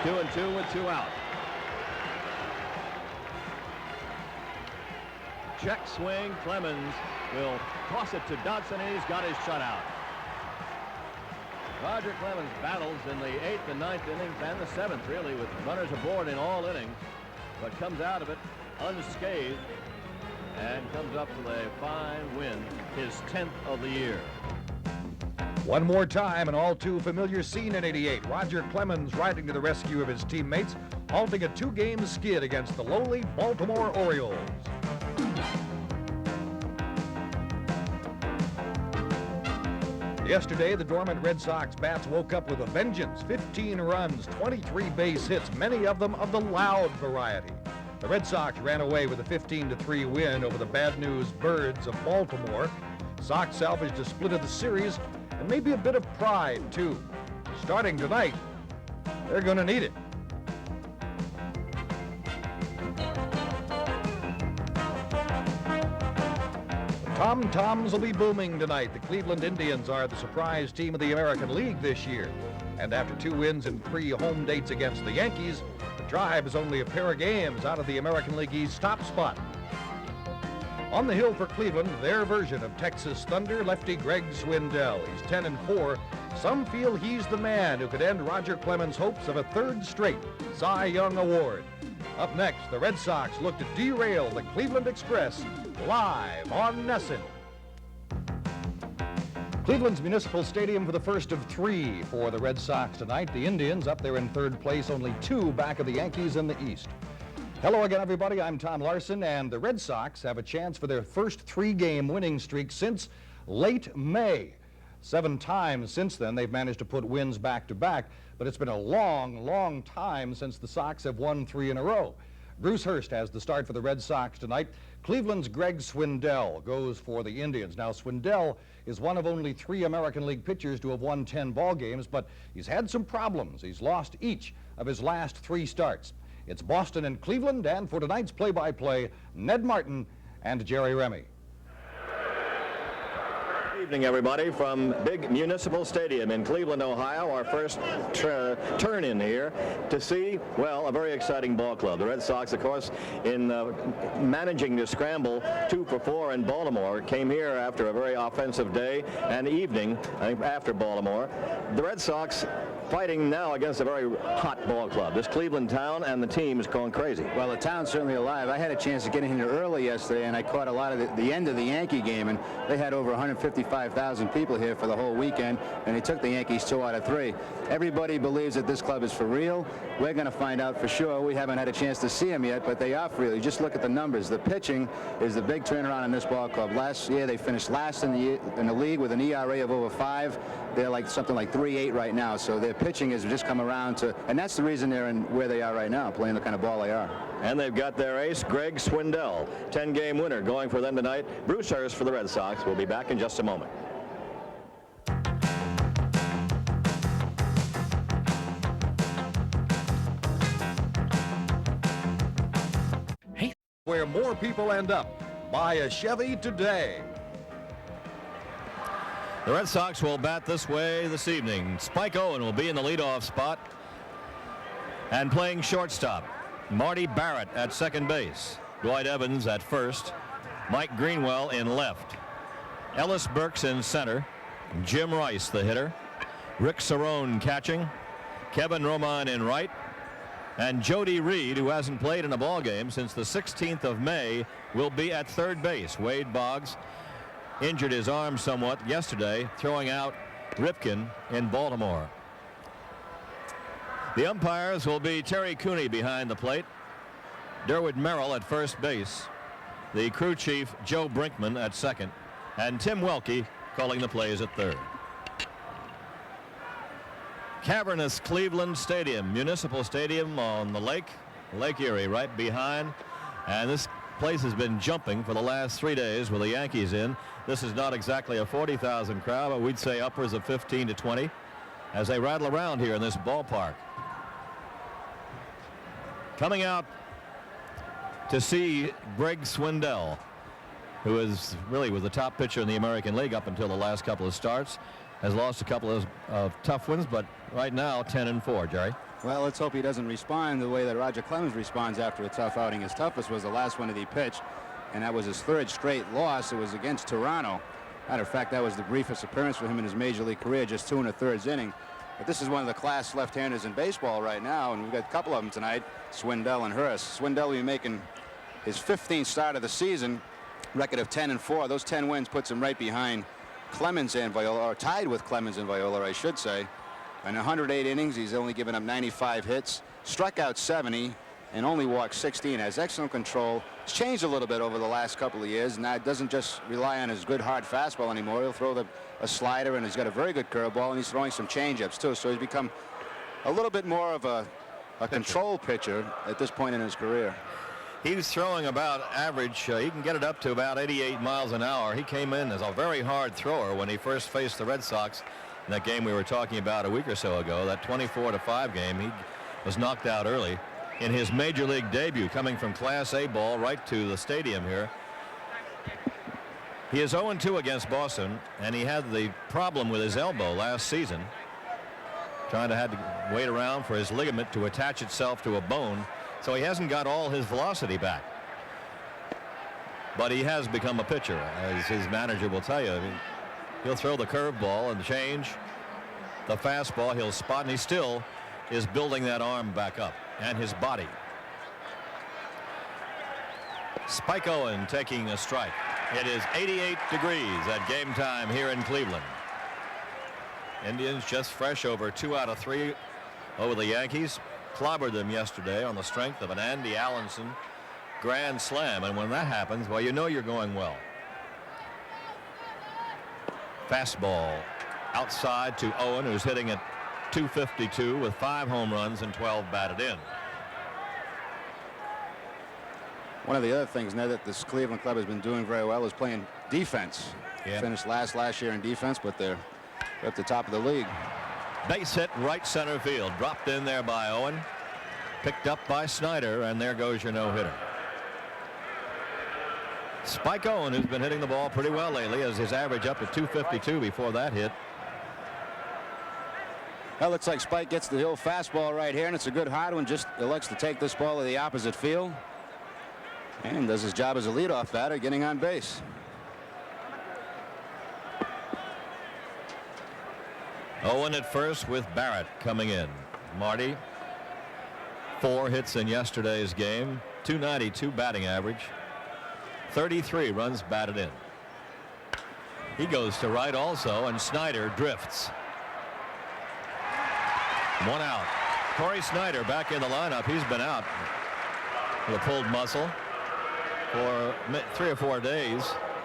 2-2 with 2 out. Check swing. Clemens will toss it to Dodson, and he's got his shutout. Roger Clemens battles in the 8th and 9th innings and the 7th, really, with runners aboard in all innings, but comes out of it unscathed and comes up with a fine win, his 10th of the year. One more time, an all too familiar scene in '88. Roger Clemens riding to the rescue of his teammates, halting a 2-game skid against the lowly Baltimore Orioles. Yesterday, the dormant Red Sox bats woke up with a vengeance. 15 runs, 23 base hits, many of them of the loud variety. The Red Sox ran away with a 15-3 win over the bad news Birds of Baltimore. Sox salvaged a split of the series and maybe a bit of pride, too. Starting tonight, they're going to need it. Tom-toms will be booming tonight. The Cleveland Indians are the surprise team of the American League this year. And after 2 wins and 3 home dates against the Yankees, the Tribe is only a pair of games out of the American League East top spot. On the hill for Cleveland, their version of Texas Thunder lefty Greg Swindell. He's 10-4. Some feel he's the man who could end Roger Clemens' hopes of a 3rd straight Cy Young Award. Up next, the Red Sox look to derail the Cleveland Express live on Nesson. Cleveland's Municipal Stadium for the first of 3 for the Red Sox tonight. The Indians up there in 3rd place, only 2 back of the Yankees in the East. Hello again, everybody. I'm Tom Larson, and the Red Sox have a chance for their first 3-game winning streak since late May. 7 times since then, they've managed to put wins back-to-back, but it's been a long, long time since the Sox have won 3 in a row. Bruce Hurst has the start for the Red Sox tonight. Cleveland's Greg Swindell goes for the Indians. Now, Swindell is one of only 3 American League pitchers to have won 10 ball games, but he's had some problems. He's lost each of his last 3 starts. It's Boston and Cleveland, and for tonight's play-by-play, Ned Martin and Jerry Remy. Good evening, everybody, from Big Municipal Stadium in Cleveland, Ohio. Our first turn-in here to see, well, a very exciting ball club. The Red Sox, of course, in managing to scramble 2 for 4 in Baltimore, came here after a very offensive day and evening after Baltimore. The Red Sox fighting now against a very hot ball club. This Cleveland town and the team is going crazy. Well, the town's certainly alive. I had a chance to get in here early yesterday, and I caught a lot of the end of the Yankee game, and they had over 155,000 people here for the whole weekend, and they took the Yankees 2 out of 3. Everybody believes that this club is for real. We're going to find out for sure. We haven't had a chance to see them yet, but they are for real. You just look at the numbers. The pitching is the big turnaround in this ball club. Last year, they finished last in the league with an ERA of over 5. They're like something like 3.8 right now, so their pitching has just come around to, and that's the reason they're in where they are right now, playing the kind of ball they are. And they've got their ace, Greg Swindell, 10-game winner going for them tonight. Bruce Hurst for the Red Sox. We'll be back in just a moment. Where more people end up. Buy a Chevy today. The Red Sox will bat this way this evening. Spike Owen will be in the leadoff spot. And playing shortstop, Marty Barrett at second base. Dwight Evans at first. Mike Greenwell in left. Ellis Burks in center. Jim Rice, the hitter. Rick Cerrone catching. Kevin Roman in right. And Jody Reed, who hasn't played in a ball game since the 16th of May, will be at third base. Wade Boggs injured his arm somewhat yesterday, throwing out Ripken in Baltimore. The umpires will be Terry Cooney behind the plate, Derwood Merrill at first base, the crew chief Joe Brinkman at second, and Tim Welke calling the plays at third. Cavernous Cleveland Stadium, Municipal Stadium on the lake, Lake Erie right behind, and this place has been jumping for the last 3 days with the Yankees in. This is not exactly a 40,000 crowd, but we'd say upwards of 15 to 20 as they rattle around here in this ballpark. Coming out to see Greg Swindell, who is really was the top pitcher in the American League up until the last couple of starts. Has lost a couple of tough ones, but right now 10-4, Jerry. Well, let's hope he doesn't respond the way that Roger Clemens responds after a tough outing. His toughest was the last one that he pitched, and that was his third straight loss. It was against Toronto. Matter of fact, that was the briefest appearance for him in his major league career, just 2 1/3 innings. But this is one of the class left-handers in baseball right now, and we've got a couple of them tonight, Swindell and Hurst. Swindell will be making his 15th start of the season, record of 10-4. Those 10 wins puts him right behind Clemens and Viola, or tied with Clemens and Viola, I should say. In 108 innings, he's only given up 95 hits, struck out 70, and only walked 16. Has excellent control. It's changed a little bit over the last couple of years. Now it doesn't just rely on his good hard fastball anymore. He'll throw a slider, and he's got a very good curveball, and he's throwing some changeups too. So he's become a little bit more of a control pitcher at this point in his career. He's throwing about average. He can get it up to about 88 miles an hour. He came in as a very hard thrower when he first faced the Red Sox in that game we were talking about a week or so ago, that 24-5 game. He was knocked out early in his major league debut, coming from Class A ball right to the stadium here. He is 0-2 against Boston, and he had the problem with his elbow last season, had to wait around for his ligament to attach itself to a bone, so he hasn't got all his velocity back. But he has become a pitcher, as his manager will tell you. He'll throw the curveball and change, the fastball he'll spot, and he still is building that arm back up and his body. Spike Owen taking a strike. It is 88 degrees at game time here in Cleveland. Indians just fresh over 2 out of 3 over the Yankees. Clobbered them yesterday on the strength of an Andy Allenson grand slam, and when that happens, well, you know you're going well. Fastball outside to Owen, who's hitting at .252 with 5 home runs and 12 batted in. One of the other things now that this Cleveland club has been doing very well is playing defense. Yeah. Finished last year in defense, but they're at the top of the league. Base hit right center field, dropped in there by Owen, picked up by Snyder, and there goes your no-hitter. Spike Owen, who's been hitting the ball pretty well lately, has his average up to .252 before that hit. Well, looks like Spike gets the old fastball right here, and it's a good hard one. Just elects to take this ball to the opposite field and does his job as a leadoff batter, getting on base. Owen at first with Barrett coming in. Marty, 4 hits in yesterday's game, .292 batting average, 33 runs batted in. He goes to right also, and Snyder drifts. 1 out. Corey Snyder back in the lineup. He's been out with a pulled muscle for 3 or 4 days.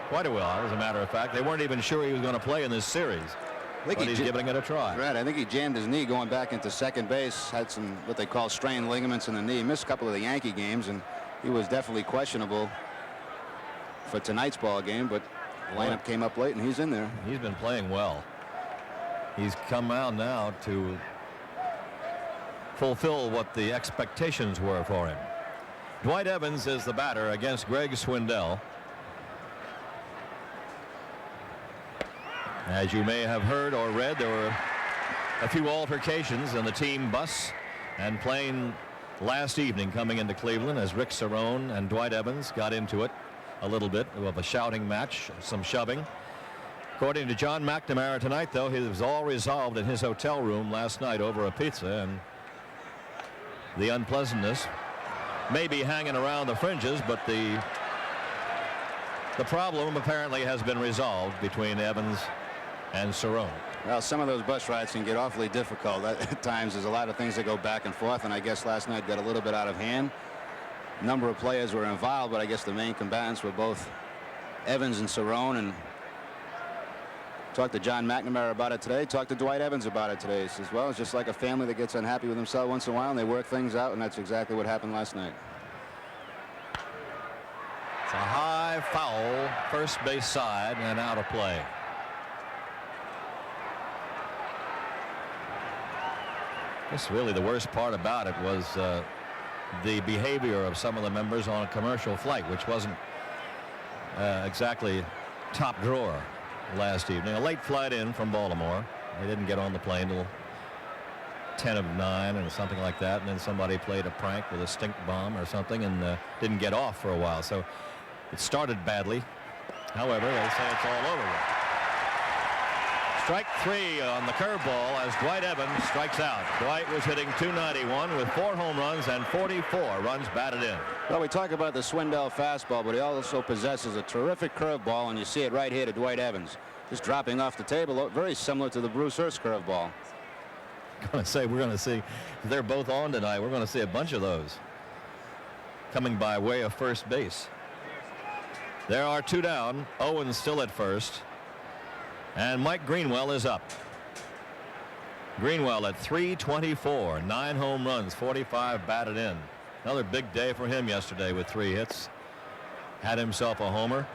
Quite a while, as a matter of fact. They weren't even sure he was going to play in this series. But he's giving it a try. Right, I think he jammed his knee going back into second base. Had some what they call strained ligaments in the knee. Missed a couple of the Yankee games, and he was definitely questionable for tonight's ball game. But the lineup came up late, and he's in there. He's been playing well. He's come out now to fulfill what the expectations were for him. Dwight Evans is the batter against Greg Swindell. As you may have heard or read, there were a few altercations in the team bus and plane last evening coming into Cleveland as Rick Cerrone and Dwight Evans got into it a little bit of a shouting match, some shoving. According to John McNamara tonight, though, it was all resolved in his hotel room last night over a pizza, and the unpleasantness may be hanging around the fringes, but the problem apparently has been resolved between Evans and Cerrone. Well, some of those bus rides can get awfully difficult. At times there's a lot of things that go back and forth, and I guess last night got a little bit out of hand. A number of players were involved, but I guess the main combatants were both Evans and Cerrone. And talked to John McNamara about it today. Talked to Dwight Evans about it today. He says, well, it's just like a family that gets unhappy with themselves once in a while, and they work things out, and that's exactly what happened last night. It's a high foul, first base side, and out of play. I guess really the worst part about it was the behavior of some of the members on a commercial flight, which wasn't exactly top drawer last evening. A late flight in from Baltimore. They didn't get on the plane till 10 of 9 or something like that, and then somebody played a prank with a stink bomb or something and didn't get off for a while. So it started badly. However, they say it's all over with. Strike 3 on the curveball as Dwight Evans strikes out. Dwight was hitting .291 with 4 home runs and 44 runs batted in. Well, we talk about the Swindell fastball, but he also possesses a terrific curveball, and you see it right here to Dwight Evans. Just dropping off the table, very similar to the Bruce Hurst curveball. Going to say we're going to see, they're both on tonight. We're going to see a bunch of those coming by way of first base. There are 2 down. Owens still at first. And Mike Greenwell is up. Greenwell at .324, 9 home runs, 45 batted in. Another big day for him yesterday with 3 hits. Had himself a homer.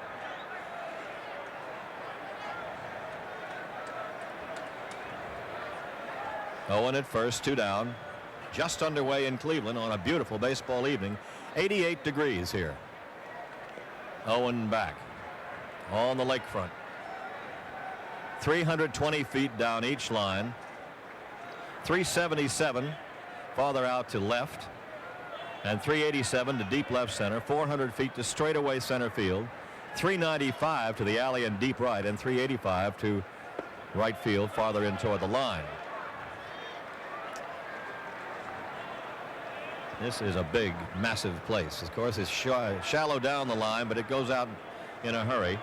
Owen at first, 2 down. Just underway in Cleveland on a beautiful baseball evening. 88 degrees here. Owen back on the lakefront. 320 feet down each line. 377 farther out to left, and 387 to deep left center. 400 feet to straightaway center field. 395 to the alley and deep right, and 385 to right field farther in toward the line. This is a big, massive place. Of course, it's shallow down the line, but it goes out in a hurry.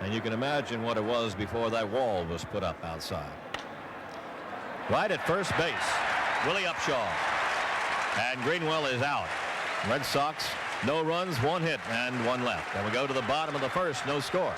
And you can imagine what it was before that wall was put up outside. Right at first base, Willie Upshaw. And Greenwell is out. Red Sox, no runs, 1 hit, and 1 left. And we go to the bottom of the first, no score.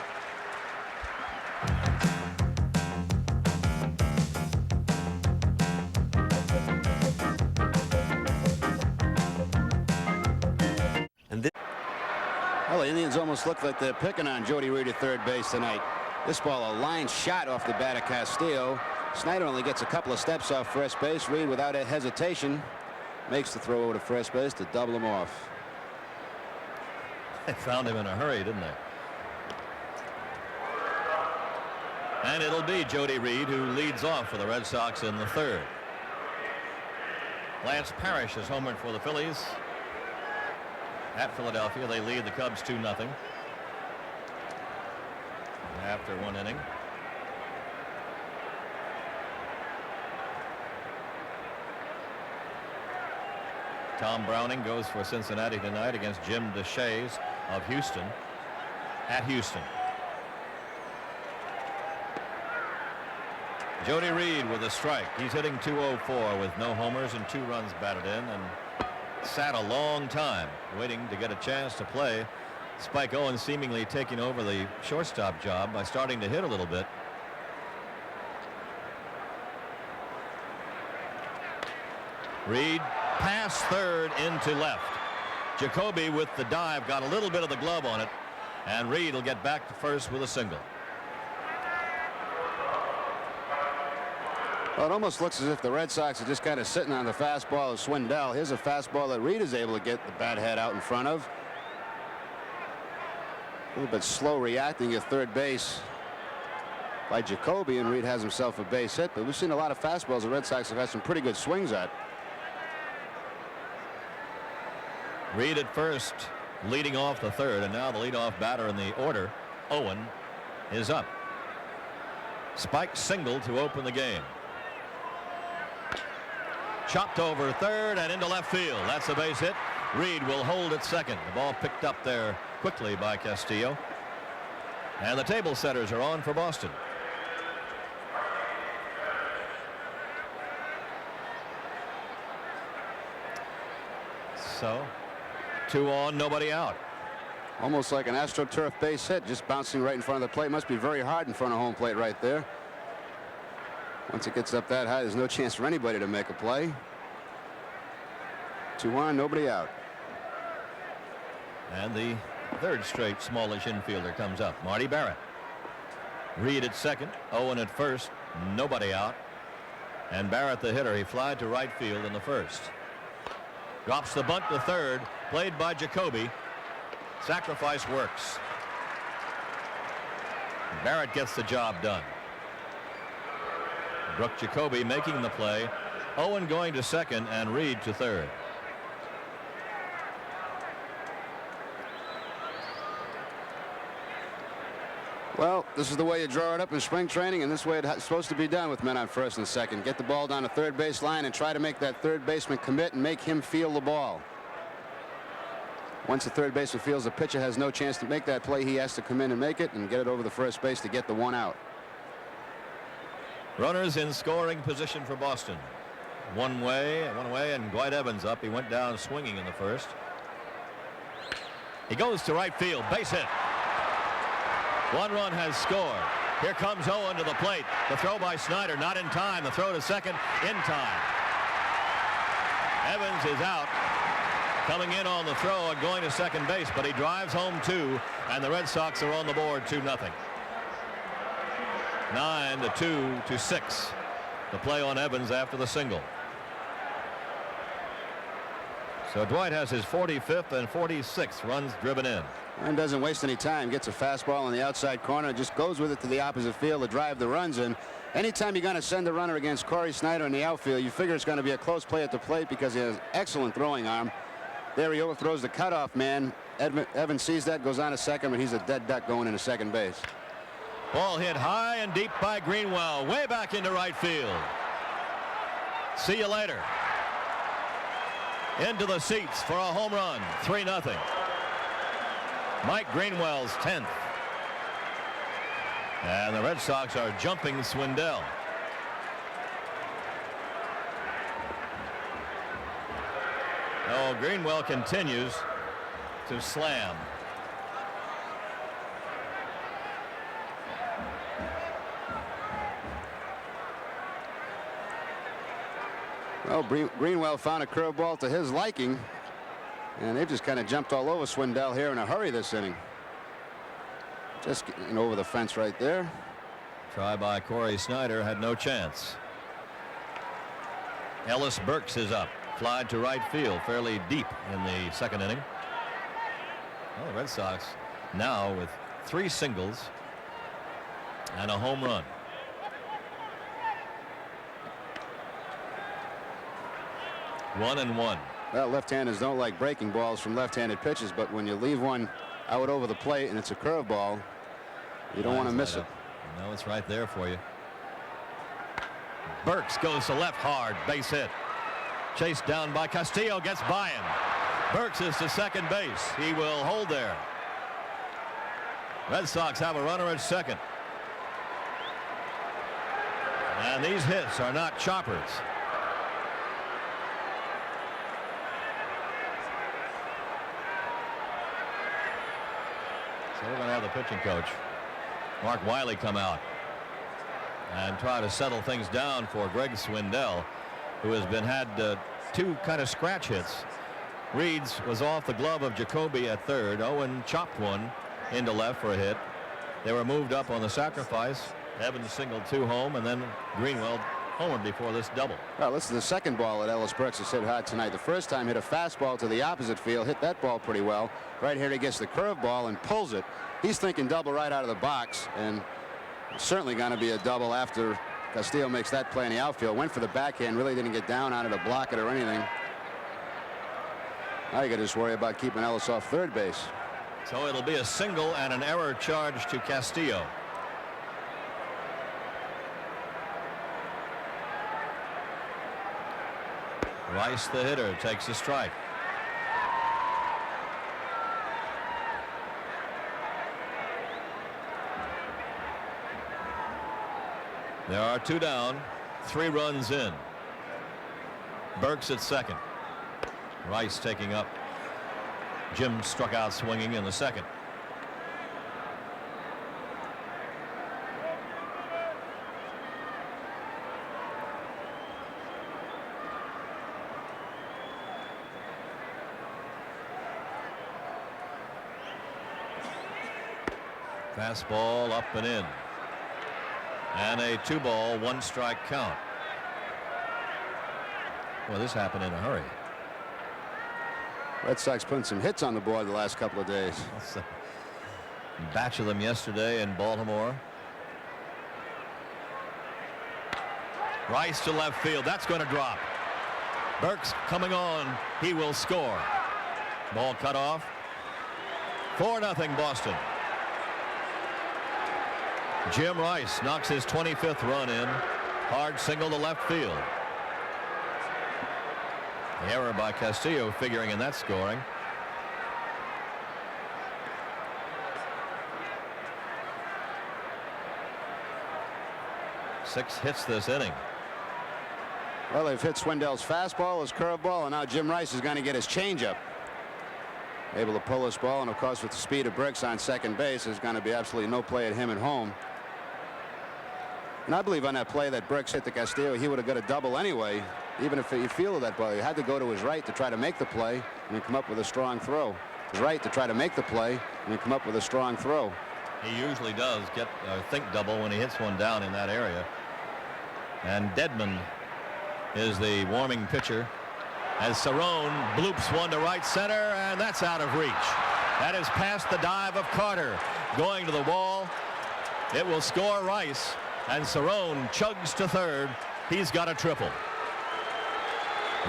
Well, the Indians almost look like they're picking on Jody Reed at third base tonight. This ball, a line shot off the bat of Castillo. Snyder only gets a couple of steps off first base. Reed, without a hesitation, makes the throw over to first base to double him off. They found him in a hurry, didn't they? And it'll be Jody Reed who leads off for the Red Sox in the third. Lance Parrish is homered for the Phillies. At Philadelphia, they lead the Cubs 2-0 after 1 inning. Tom Browning goes for Cincinnati tonight against Jim DeShays of Houston at Houston. Jody Reed with a strike. He's hitting .204 with no homers and 2 runs batted in, and sat a long time waiting to get a chance to play. Spike Owens seemingly taking over the shortstop job by starting to hit a little bit. Reed past third into left. Jacoby with the dive got a little bit of the glove on it, and Reed will get back to first with a single. Well, it almost looks as if the Red Sox are just kind of sitting on the fastball of Swindell. Here's a fastball that Reed is able to get the bat head out in front of. A little bit slow reacting at third base by Jacoby, and Reed has himself a base hit. But we've seen a lot of fastballs the Red Sox have had some pretty good swings at. Reed at first, leading off the third, and now the leadoff batter in the order, Owen, is up. Spike single to open the game. Chopped over third and into left field. That's a base hit. Reed will hold at second. The ball picked up there quickly by Castillo. And the table setters are on for Boston. So 2 on, nobody out. Almost like an AstroTurf base hit, just bouncing right in front of the plate. Must be very hard in front of home plate right there. Once it gets up that high, there's no chance for anybody to make a play. 2 on, nobody out. And the third straight smallish infielder comes up, Marty Barrett. Reed at second, Owen at first, nobody out. And Barrett, the hitter, he flied to right field in the first. Drops the bunt to third, played by Jacoby. Sacrifice works. Barrett gets the job done. Brooke Jacoby making the play. Owen going to second and Reed to third. Well, this is the way you draw it up in spring training, and this way it's supposed to be done with men on first and second. Get the ball down the third base line and try to make that third baseman commit and make him feel the ball. Once the third baseman feels the pitcher has no chance to make that play, he has to come in and make it and get it over the first base to get the one out. Runners in scoring position for Boston. One away, and Dwight Evans up. He went down swinging in the first. He goes to right field. Base hit. One run has scored. Here comes Owen to the plate. The throw by Snyder, not in time. The throw to second, in time. Evans is out. Coming in on the throw and going to second base, but he drives home two, and the Red Sox are on the board 2-0. 9-2 to 6. The play on Evans after the single. So Dwight has his 45th and 46th runs driven in. And doesn't waste any time. Gets a fastball on the outside corner. Just goes with it to the opposite field to drive the runs in. Anytime you're going to send a runner against Corey Snyder in the outfield, you figure it's going to be a close play at the plate because he has excellent throwing arm. There he overthrows the cutoff man. Evans sees that, goes on to second, but he's a dead duck going into second base. Ball hit high and deep by Greenwell, way back into right field. See you later. Into the seats for a home run. 3-0. Mike Greenwell's 10th. And the Red Sox are jumping Swindell. Oh, Greenwell continues to slam. Well, Greenwell found a curveball to his liking, and they just kind of jumped all over Swindell here in a hurry this inning. Just getting over the fence right there. Try by Corey Snyder, had no chance. Ellis Burks is up. Flied to right field fairly deep in the second inning. Well, the Red Sox now with 3 singles and a home run. One and one. Well, left-handers don't like breaking balls from left-handed pitches, but when you leave one out over the plate and it's a curveball, you don't want to miss it. No, it's right there for you. Burks goes to left hard, base hit. Chased down by Castillo, gets by him. Burks is to second base. He will hold there. Red Sox have a runner at second. And these hits are not choppers. So we're going to have the pitching coach, Mark Wiley, come out and try to settle things down for Greg Swindell, who has had 2 kind of scratch hits. Reed's was off the glove of Jacoby at third. Owen chopped one into left for a hit. They were moved up on the sacrifice. Evans singled 2 home, and then Greenwell homered before this double. Well, this is the second ball that Ellis Burks has hit hard tonight. The first time hit a fastball to the opposite field, hit that ball pretty well. Right here he gets the curveball and pulls it. He's thinking double right out of the box, and it's certainly going to be a double after Castillo makes that play in the outfield. Went for the backhand, really didn't get down on it to block it or anything. Now you got to just worry about keeping Ellis off third base. So it'll be a single and an error charge to Castillo. Rice, the hitter, takes a strike. There are 2 down, 3 runs in. Burks at second. Rice taking up. Jim struck out swinging in the second. Fastball up and in. And a 2-ball, 1-strike count. Well, this happened in a hurry. Red Sox putting some hits on the board the last couple of days. A batch of them yesterday in Baltimore. Rice to left field. That's going to drop. Burks coming on. He will score. Ball cut off. 4-0 Boston. Jim Rice knocks his 25th run in. Hard single to left field. The error by Castillo figuring in that scoring. Six hits this inning. Well, they've hit Swindell's fastball, his curveball, and now Jim Rice is going to get his changeup. Able to pull this ball, and of course with the speed of Burks on second base, there's going to be absolutely no play at him at home. And I believe on that play that Burks hit to Castillo, he would have got a double anyway, even if he fielded that ball. He had to go to his right to try to make the play and then come up with a strong throw. His right to try to make the play and then come up with a strong throw. He usually does get a think double when he hits one down in that area. And Dedman is the warming pitcher as Cerrone bloops one to right center, and that's out of reach. That is past the dive of Carter. Going to the wall. It will score Rice, and Cerrone chugs to third. He's got a triple.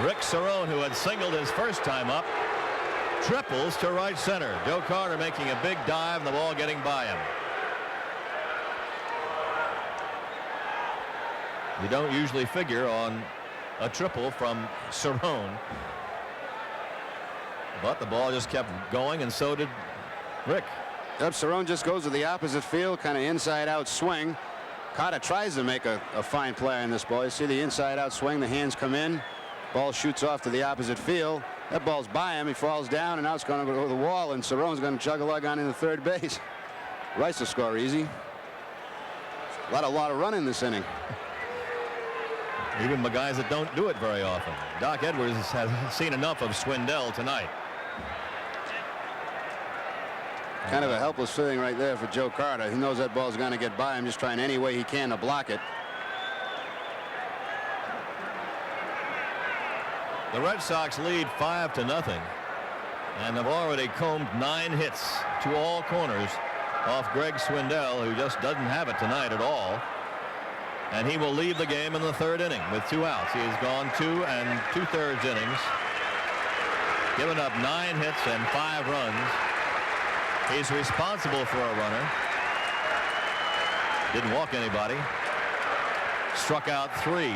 Rick Cerrone, who had singled his first time up, triples to right center. Joe Carter making a big dive, and the ball getting by him. You don't usually figure on a triple from Cerrone, but the ball just kept going, and so did Rick. Yep, Cerrone just goes to the opposite field, kind of inside out swing. Carter tries to make a fine play on this ball. You see the inside out swing, the hands come in, ball shoots off to the opposite field. That ball's by him, he falls down, and now it's going to go to the wall, and Cerrone's going to chug a lug on into third base. Rice will score easy. A lot of run in this inning. Even the guys that don't do it very often. Doc Edwards has seen enough of Swindell tonight. Kind of a helpless feeling right there for Joe Carter. He knows that ball's going to get by him, just trying any way he can to block it. The Red Sox lead 5-0 and have already combed 9 hits to all corners off Greg Swindell, who just doesn't have it tonight at all. And he will leave the game in the third inning with 2 outs. He has gone 2 2/3 innings, given up 9 hits and 5 runs. He's responsible for a runner. Didn't walk anybody. Struck out 3.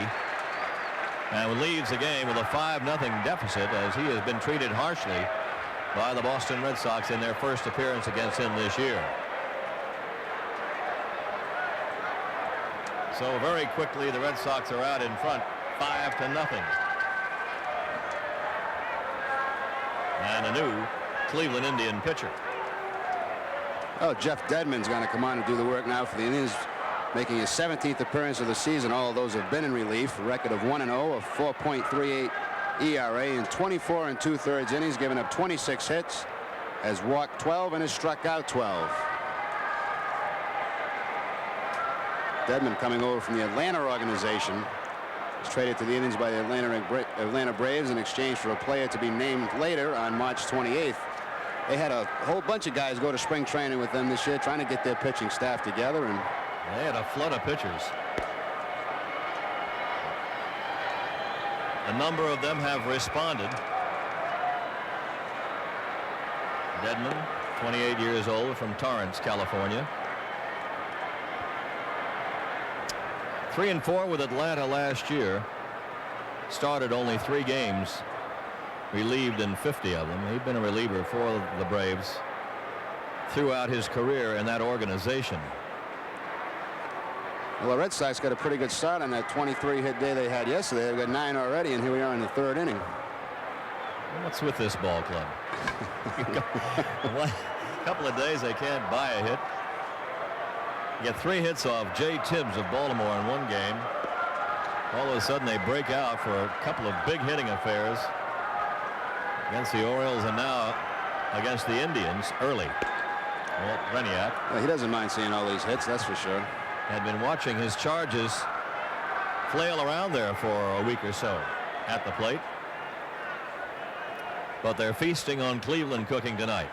And leaves the game with a 5-0 deficit, as he has been treated harshly by the Boston Red Sox in their first appearance against him this year. So very quickly the Red Sox are out in front, 5-0. And a new Cleveland Indian pitcher. Oh, Jeff Dedman's going to come on and do the work now for the Indians, making his 17th appearance of the season. All of those have been in relief. A record of 1-0, a 4.38 ERA in 24 2/3 innings, giving up 26 hits, has walked 12 and has struck out 12. Dedman coming over from the Atlanta organization. He's traded to the Indians by the Atlanta Braves in exchange for a player to be named later on March 28th. They had a whole bunch of guys go to spring training with them this year, trying to get their pitching staff together, and they had a flood of pitchers. A number of them have responded. Dedman, 28 years old, from Torrance, California. 3-4 with Atlanta last year. Started only 3 games. Relieved in 50 of them. He'd been a reliever for the Braves throughout his career in that organization. Well, the Red Sox got a pretty good start on that 23-hit day they had yesterday. They've got 9 already, and here we are in the 3rd inning. What's with this ball club? A couple of days they can't buy a hit. You get 3 hits off Jay Tibbs of Baltimore in one game. All of a sudden they break out for a couple of big hitting affairs against the Orioles and now against the Indians early. Walt Reniak. Well, he doesn't mind seeing all these hits, that's for sure. Had been watching his Chargers flail around there for a week or so at the plate. But they're feasting on Cleveland cooking tonight.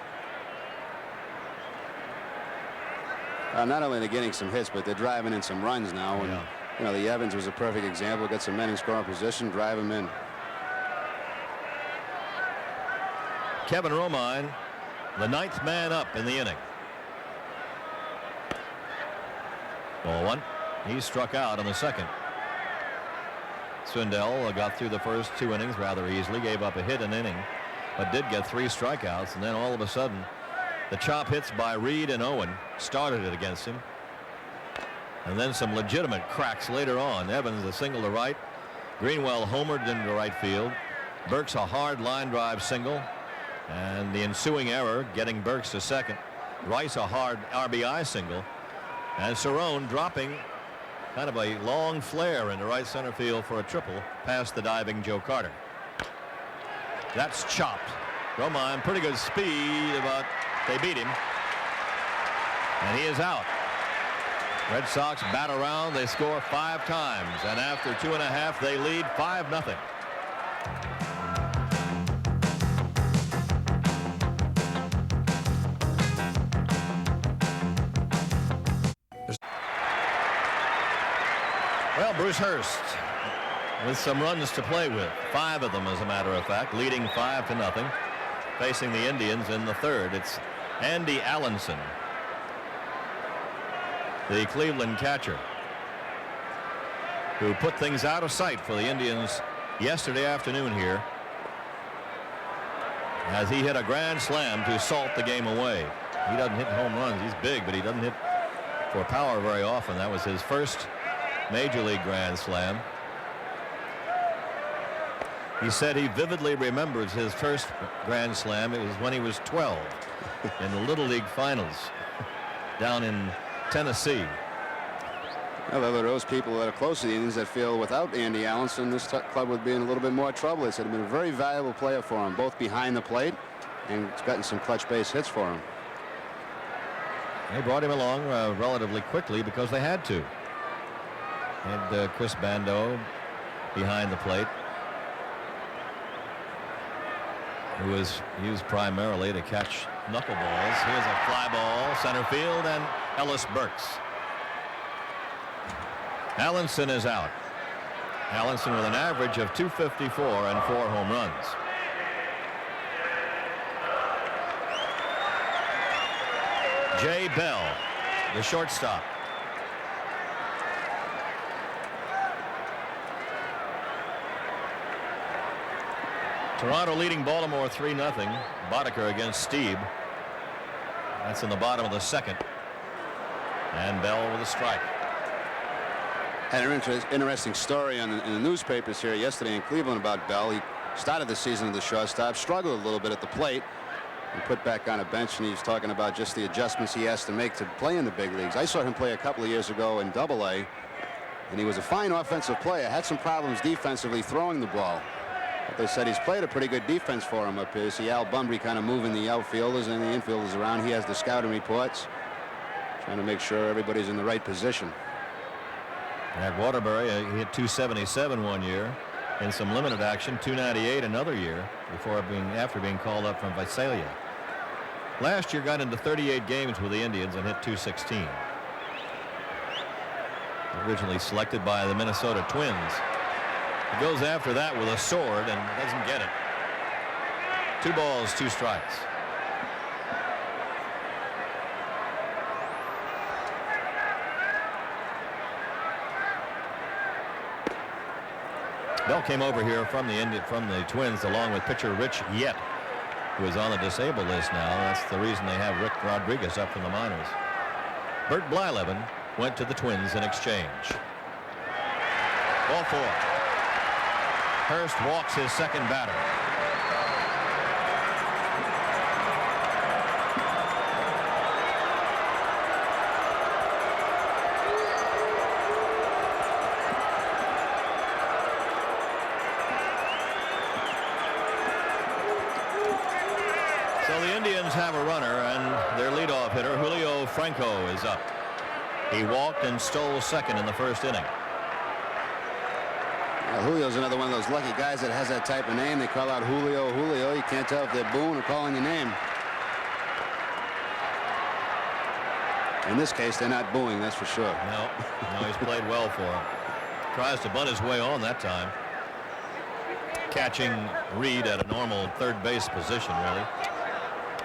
Not only are they getting some hits, but they're driving in some runs now. And You know, the Evans was a perfect example. Get some men in scoring position, drive them in. Kevin Romine, the 9th man up in the inning. Ball 1. He struck out in the second. Swindell got through the first 2 innings rather easily, gave up a hit an inning, but did get 3 strikeouts, and then all of a sudden the chop hits by Reed and Owen started it against him, and then some legitimate cracks later on. Evans a single to right, Greenwell homered into right field, Burks a hard line drive single, and the ensuing error getting Burks to second, Rice a hard RBI single, and Cerrone dropping kind of a long flare into right center field for a triple past the diving Joe Carter. That's chopped. Romine, pretty good speed, but they beat him, and he is out. Red Sox bat around. They score 5 times, and after 2.5 they lead 5-0. Well, Bruce Hurst with some runs to play with, 5 of them as a matter of fact, leading 5-0, facing the Indians in the 3rd. It's Andy Allenson, the Cleveland catcher, who put things out of sight for the Indians yesterday afternoon here as he hit a grand slam to salt the game away. He doesn't hit home runs. He's big, but he doesn't hit for power very often. That was his first Major League grand slam. He said he vividly remembers his first grand slam. It was when he was 12 in the Little League finals down in Tennessee. Well, there are those people that are close to the Indians that feel without Andy Allenson, this club would be in a little bit more trouble. They said he'd been a very valuable player for him, both behind the plate and gotten some clutch base hits for him. They brought him along relatively quickly because they had to. Had Chris Bando behind the plate, who was used primarily to catch knuckleballs. Here's a fly ball center field, and Ellis Burks. Allenson is out. Allenson with an average of .254 and 4 home runs. Jay Bell, the shortstop. Toronto leading Baltimore 3-0. Boddicker against Steve. That's in the bottom of the 2nd. And Bell with a strike. Had an interesting story in the newspapers here yesterday in Cleveland about Bell. He started the season as the shortstop, struggled a little bit at the plate, and put back on a bench, and he was talking about just the adjustments he has to make to play in the big leagues. I saw him play a couple of years ago in Double-A, and he was a fine offensive player. Had some problems defensively throwing the ball. But they said he's played a pretty good defense for him up here. See Al Bunbury kind of moving the outfielders and the infielders around. He has the scouting reports, trying to make sure everybody's in the right position. At Waterbury, he hit .277 one year in some limited action, .298 another year after being called up from Visalia. Last year got into 38 games with the Indians and hit .216. Originally selected by the Minnesota Twins. He goes after that with a sword and doesn't get it. 2 balls, 2 strikes. Bell came over here from the Twins along with pitcher Rich Yett, who is on the disabled list now. That's the reason they have Rick Rodriguez up from the minors. Bert Blyleven went to the Twins in exchange. Ball 4. Hurst walks his second batter. So the Indians have a runner, and their leadoff hitter Julio Franco is up. He walked and stole second in the first inning. Julio's another one of those lucky guys that has that type of name. They call out Julio, Julio. You can't tell if they're booing or calling your name. In this case, they're not booing, that's for sure. No, he's played well for him. Tries to bunt his way on that time. Catching Reed at a normal third base position, really.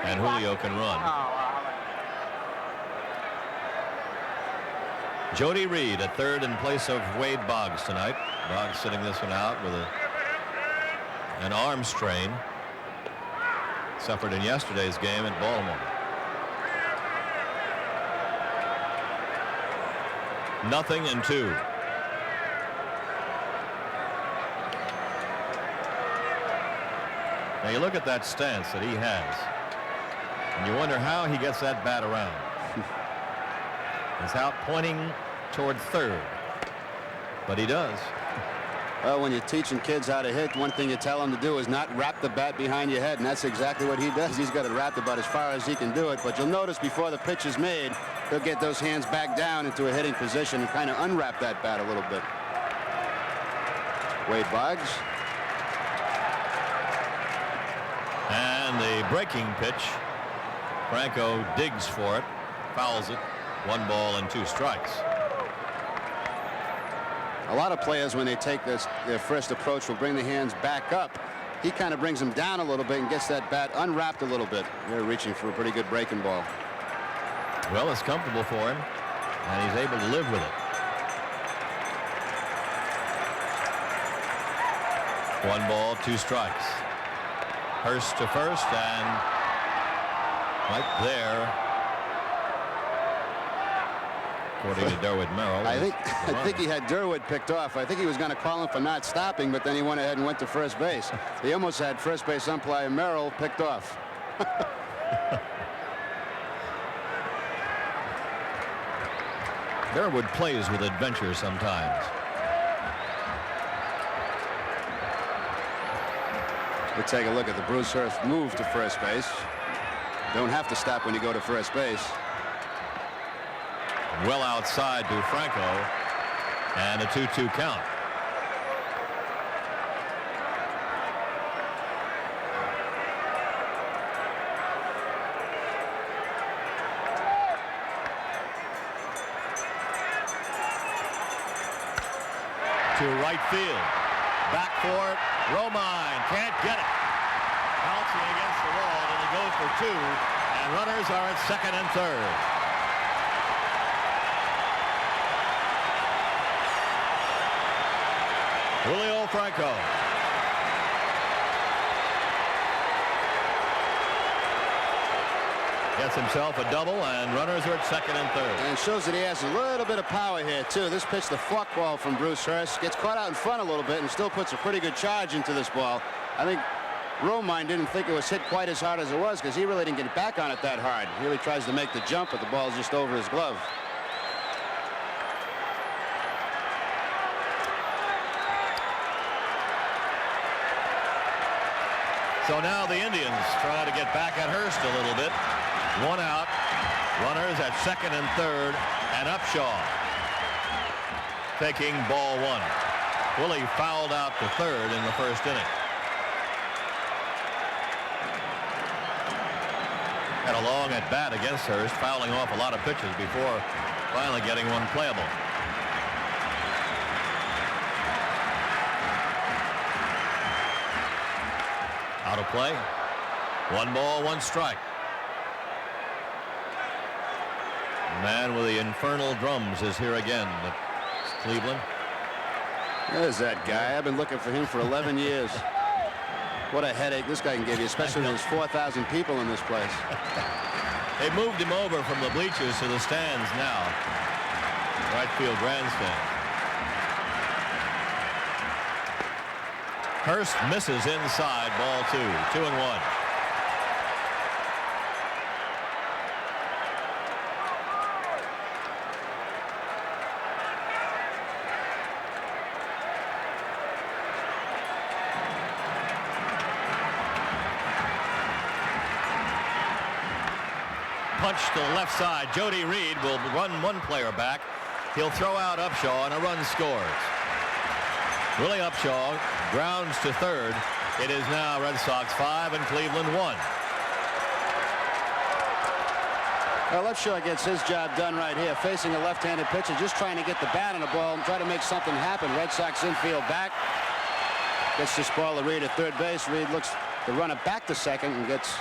And Julio can run. Jody Reed at third in place of Wade Boggs tonight. Boggs sitting this one out with an arm strain. Suffered in yesterday's game at Baltimore. Nothing and 2. Now you look at that stance that he has, and you wonder how he gets that bat around. He's out pointing toward third, but he does. Well, when you're teaching kids how to hit, one thing you tell them to do is not wrap the bat behind your head, and that's exactly what he does. He's got it wrapped about as far as he can do it, but you'll notice before the pitch is made, he'll get those hands back down into a hitting position and kind of unwrap that bat a little bit. Wade Boggs. And the breaking pitch. Franco digs for it, fouls it. 1 ball and 2 strikes. A lot of players, when they take their first approach, will bring the hands back up. He kind of brings them down a little bit and gets that bat unwrapped a little bit. They're reaching for a pretty good breaking ball. Well, it's comfortable for him, and he's able to live with it. 1 ball, 2 strikes. Hurst to first, and right there, according to Derwood Merrill. I think he had Derwood picked off. I think he was going to call him for not stopping, but then he went ahead and went to first base. He almost had first base umpire Merrill picked off. Derwood plays with adventure sometimes. We'll take a look at the Bruce Hurst move to first base. Don't have to stop when you go to first base. Well outside to Franco, and a 2-2 count. To right field. Back for it. Romine can't get it. Bouncing against the wall, and he goes for 2. And runners are at second and third. Julio Franco. Gets himself a double, and runners are at second and third. And shows that he has a little bit of power here, too. This pitch, the fuck ball from Bruce Hurst, gets caught out in front a little bit and still puts a pretty good charge into this ball. I think Romine didn't think it was hit quite as hard as it was because he really didn't get back on it that hard. He really tries to make the jump, but the ball's just over his glove. So now the Indians try to get back at Hurst a little bit. 1 out. Runners at second and third, and Upshaw taking ball 1. Willie fouled out the third in the first inning. Had a long at bat against Hurst, fouling off a lot of pitches before finally getting one playable. Out of play. 1 ball, 1 strike. The man with the infernal drums is here again at Cleveland. There's that guy. I've been looking for him for 11 years. What a headache this guy can give you, especially when there's 4,000 people in this place. They moved him over from the bleachers to the stands now. Right field grandstand. Hurst misses inside, ball 2. 2-1. Punch to the left side. Jody Reed will run 1 player back. He'll throw out Upshaw, and a run scores. Willie Upshaw grounds to third. It is now Red Sox 5 and Cleveland 1. Well, Upshaw gets his job done right here, facing a left-handed pitcher, just trying to get the bat on the ball and try to make something happen. Red Sox infield back. Gets this ball to Reed at third base. Reed looks to run it back to second and gets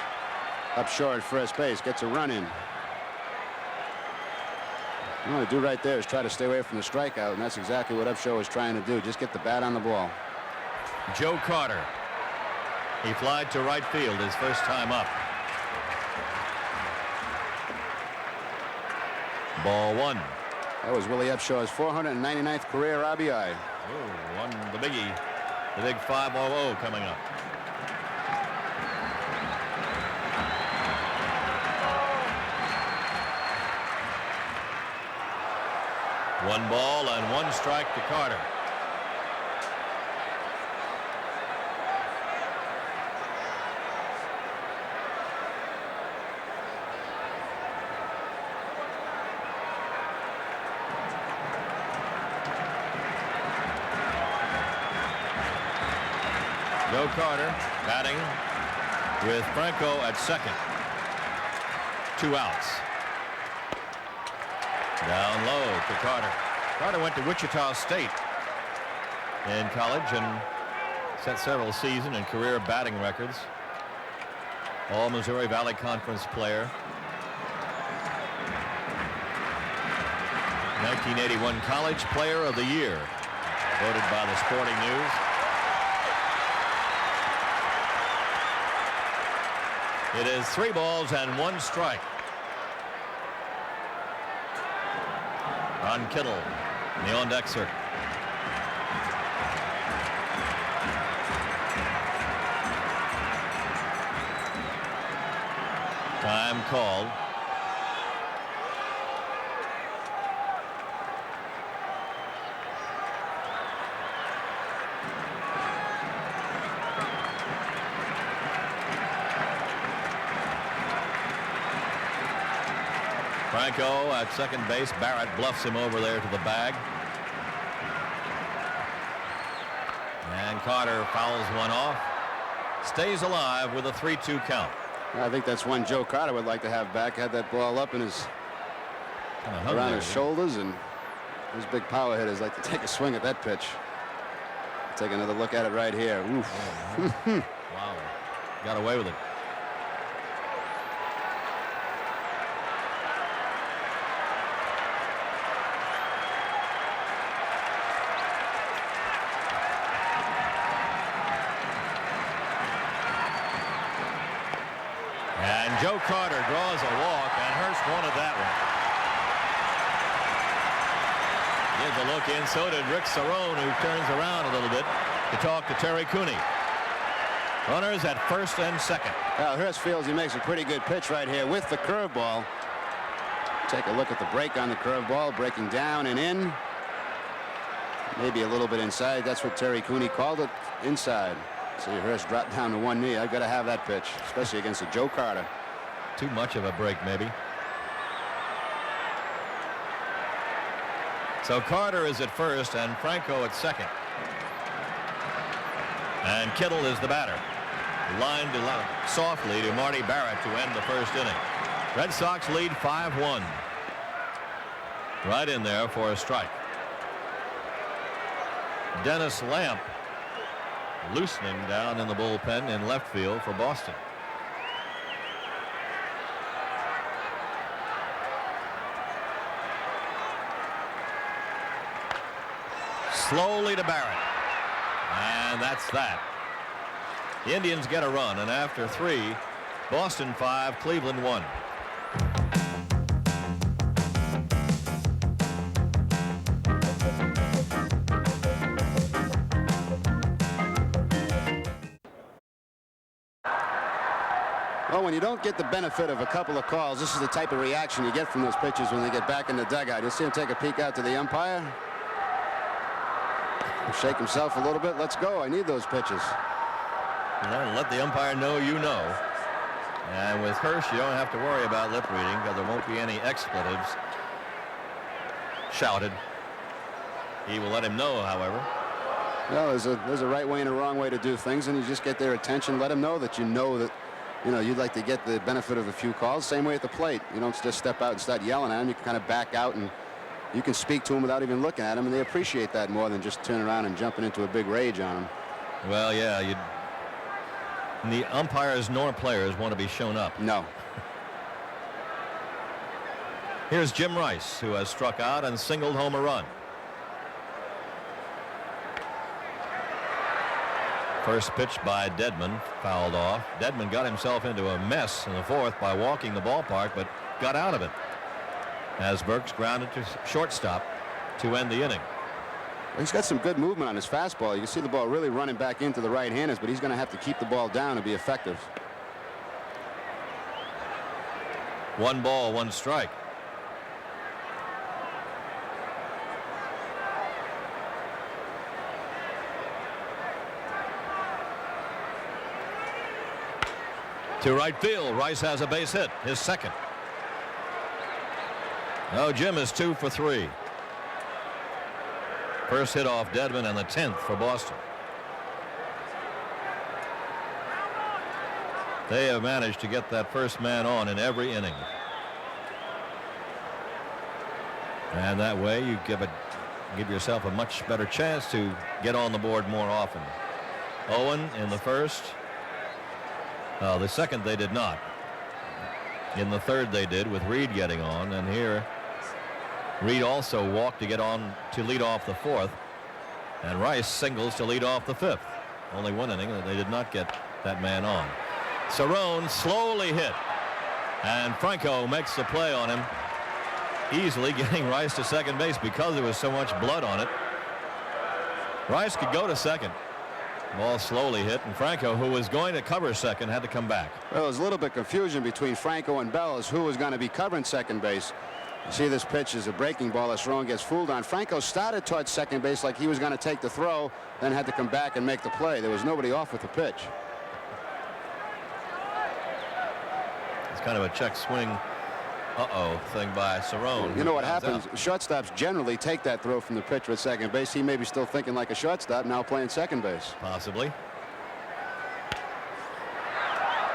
Upshaw at first base. Gets a run in. All to do right there is try to stay away from the strikeout, and that's exactly what Upshaw was trying to do. Just get the bat on the ball. Joe Carter. He flied to right field his first time up. Ball one. That was Willie Upshaw's 499th career RBI. Oh, one, the biggie. The big 5-0 coming up. One ball and one strike to Carter. Joe Carter batting with Franco at second. 2 outs. Down low to Carter. Carter went to Wichita State in college and set several season and career batting records. All Missouri Valley Conference player. 1981 College Player of the Year, voted by the Sporting News. It is 3 balls and 1 strike. Ron Kittle in the on-deck circle. Time called. Franco at second base. Barrett bluffs him over there to the bag. And Carter fouls one off. Stays alive with a 3-2 count. I think that's one Joe Carter would like to have back. Had that ball up in his around his shoulders, and those big power hitters like to take a swing at that pitch. Take another look at it right here. Oof. Wow. Got away with it. And Joe Carter draws a walk, and Hurst wanted that one. Gives a look in. So did Rick Cerrone, who turns around a little bit to talk to Terry Cooney. Runners at first and second. Well, Hurst feels he makes a pretty good pitch right here with the curveball. Take a look at the break on the curveball, breaking down and in. Maybe a little bit inside. That's what Terry Cooney called it, inside. See Hurst drop down to one knee. I've got to have that pitch, especially against a Joe Carter. Too much of a break, maybe. So Carter is at first and Franco at second. And Kittle is the batter. Lined softly to Marty Barrett to end the first inning. Red Sox lead 5-1. Right in there for a strike. Dennis Lamp loosening down in the bullpen in left field for Boston. Slowly to Barrett. And that's that. The Indians get a run, and after 3, Boston 5, Cleveland 1. Well, when you don't get the benefit of a couple of calls, this is the type of reaction you get from those pitchers when they get back in the dugout. You'll see him take a peek out to the umpire. Shake himself a little bit. Let's go. I need those pitches. You know, let the umpire know you know. And with Hurst, you don't have to worry about lip reading because there won't be any expletives shouted. He will let him know, however. Well, there's a right way and a wrong way to do things, and you just get their attention. Let them know that you know that you know, you'd like to get the benefit of a few calls. Same way at the plate. You don't just step out and start yelling at him. You can kind of back out and you can speak to him without even looking at him, and they appreciate that more than just turning around and jumping into a big rage on him. Well, yeah, the umpires nor players want to be shown up. No. Here's Jim Rice, who has struck out and singled home a run. First pitch by Dedman, fouled off. Dedman got himself into a mess in the fourth by walking the ballpark, but got out of it as Burks grounded to shortstop to end the inning. He's got some good movement on his fastball. You can see the ball really running back into the right-handers, but he's going to have to keep the ball down to be effective. 1 ball, 1 strike. To right field, Rice has a base hit, his second. Oh, Jim is 2 for 3. First hit off Dedman and the 10th for Boston. They have managed to get that first man on in every inning. And that way you give yourself a much better chance to get on the board more often. Owen in the first. The second they did not. In the third they did, with Reed getting on, and here Reed also walked to get on to lead off the fourth, and Rice singles to lead off the fifth. Only 1 inning that they did not get that man on. Cerrone slowly hit, and Franco makes the play on him, easily getting Rice to second base because there was so much blood on it. Rice could go to second. Ball slowly hit, and Franco, who was going to cover second, had to come back. Well, there was a little bit of confusion between Franco and Bell as who was going to be covering second base. You see this pitch is a breaking ball that Cerrone gets fooled on. Franco started towards second base like he was going to take the throw, then had to come back and make the play. There was nobody off with the pitch. It's kind of a check swing thing by Cerrone. You know what happens? Shortstops generally take that throw from the pitcher at second base. He may be still thinking like a shortstop, now playing second base. Possibly.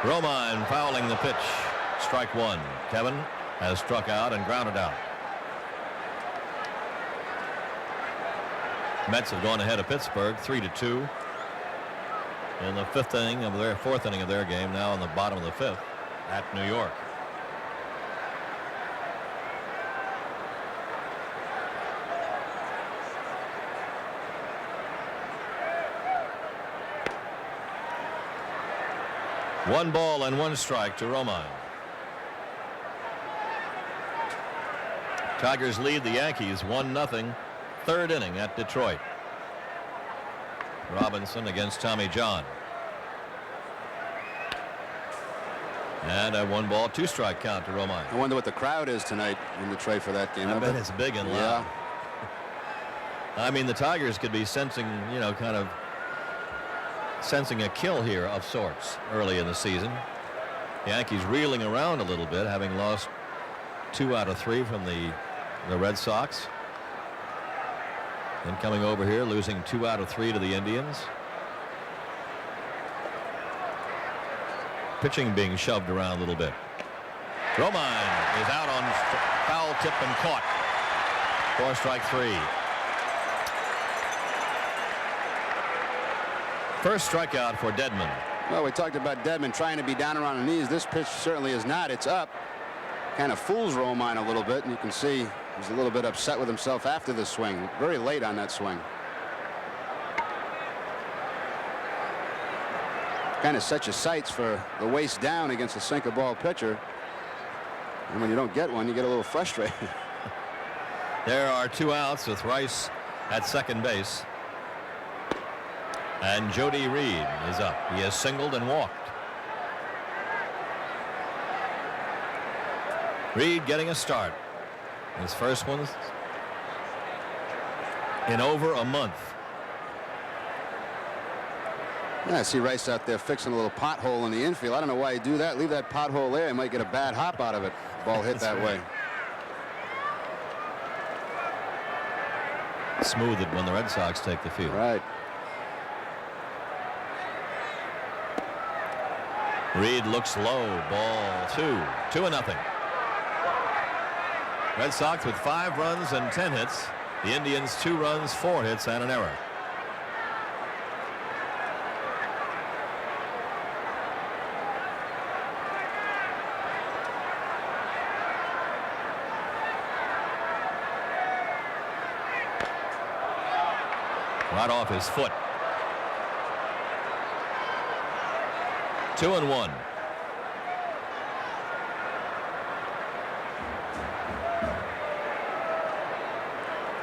Romine fouling the pitch. Strike 1. Kevin has struck out and grounded out. Mets have gone ahead of Pittsburgh 3-2 in the fourth inning of their game, now in the bottom of the fifth at New York. One ball and 1 strike to Romine. Tigers lead the Yankees 1-0, third inning at Detroit. Robinson against Tommy John. And a 1 ball, 2 strike count to Romine. I wonder what the crowd is tonight in Detroit for that game. I bet it's big and loud. Yeah. I mean, the Tigers could be sensing, kind of sensing a kill here of sorts early in the season. The Yankees reeling around a little bit, having lost 2 out of 3 from the Red Sox. Then coming over here, losing 2 out of 3 to the Indians. Pitching being shoved around a little bit. Romine is out on foul tip and caught for strike 3. First strikeout for Dedman. Well, we talked about Dedman trying to be down around the knees. This pitch certainly is not. It's up. Kind of fools Romine a little bit, and you can see he's a little bit upset with himself after the swing. Very late on that swing. Kind of sets your sights for the waist down against a sinker ball pitcher. And when you don't get one, you get a little frustrated. There are 2 outs with Rice at second base. And Jody Reed is up. He has singled and walked. Reed getting a start. His first one in over a month. Yeah, I see Rice out there fixing a little pothole in the infield. I don't know why you do that. Leave that pothole there. You might get a bad hop out of it. Ball hit that way. Smooth it when the Red Sox take the field. Right. Reed looks low. Ball 2-0. Red Sox with 5 runs and 10 hits. The Indians 2 runs, 4 hits, and an error. Right off his foot. 2-1.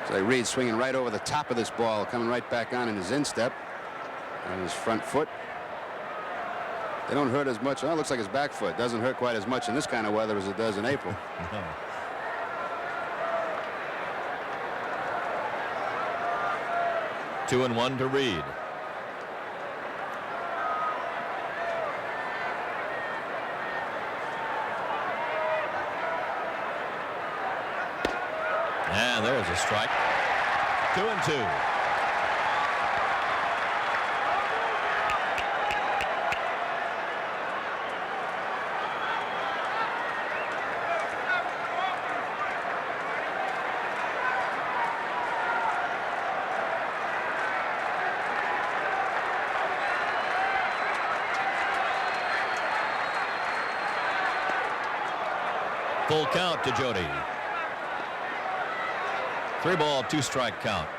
So Reed swinging right over the top of this ball, coming right back on in his instep on his front foot. They don't hurt as much. Oh, it looks like his back foot doesn't hurt quite as much in this kind of weather as it does in April. No. 2-1 to Reed. And there's a strike. 2-2. Full count to Jody. 3-ball, 2-strike count.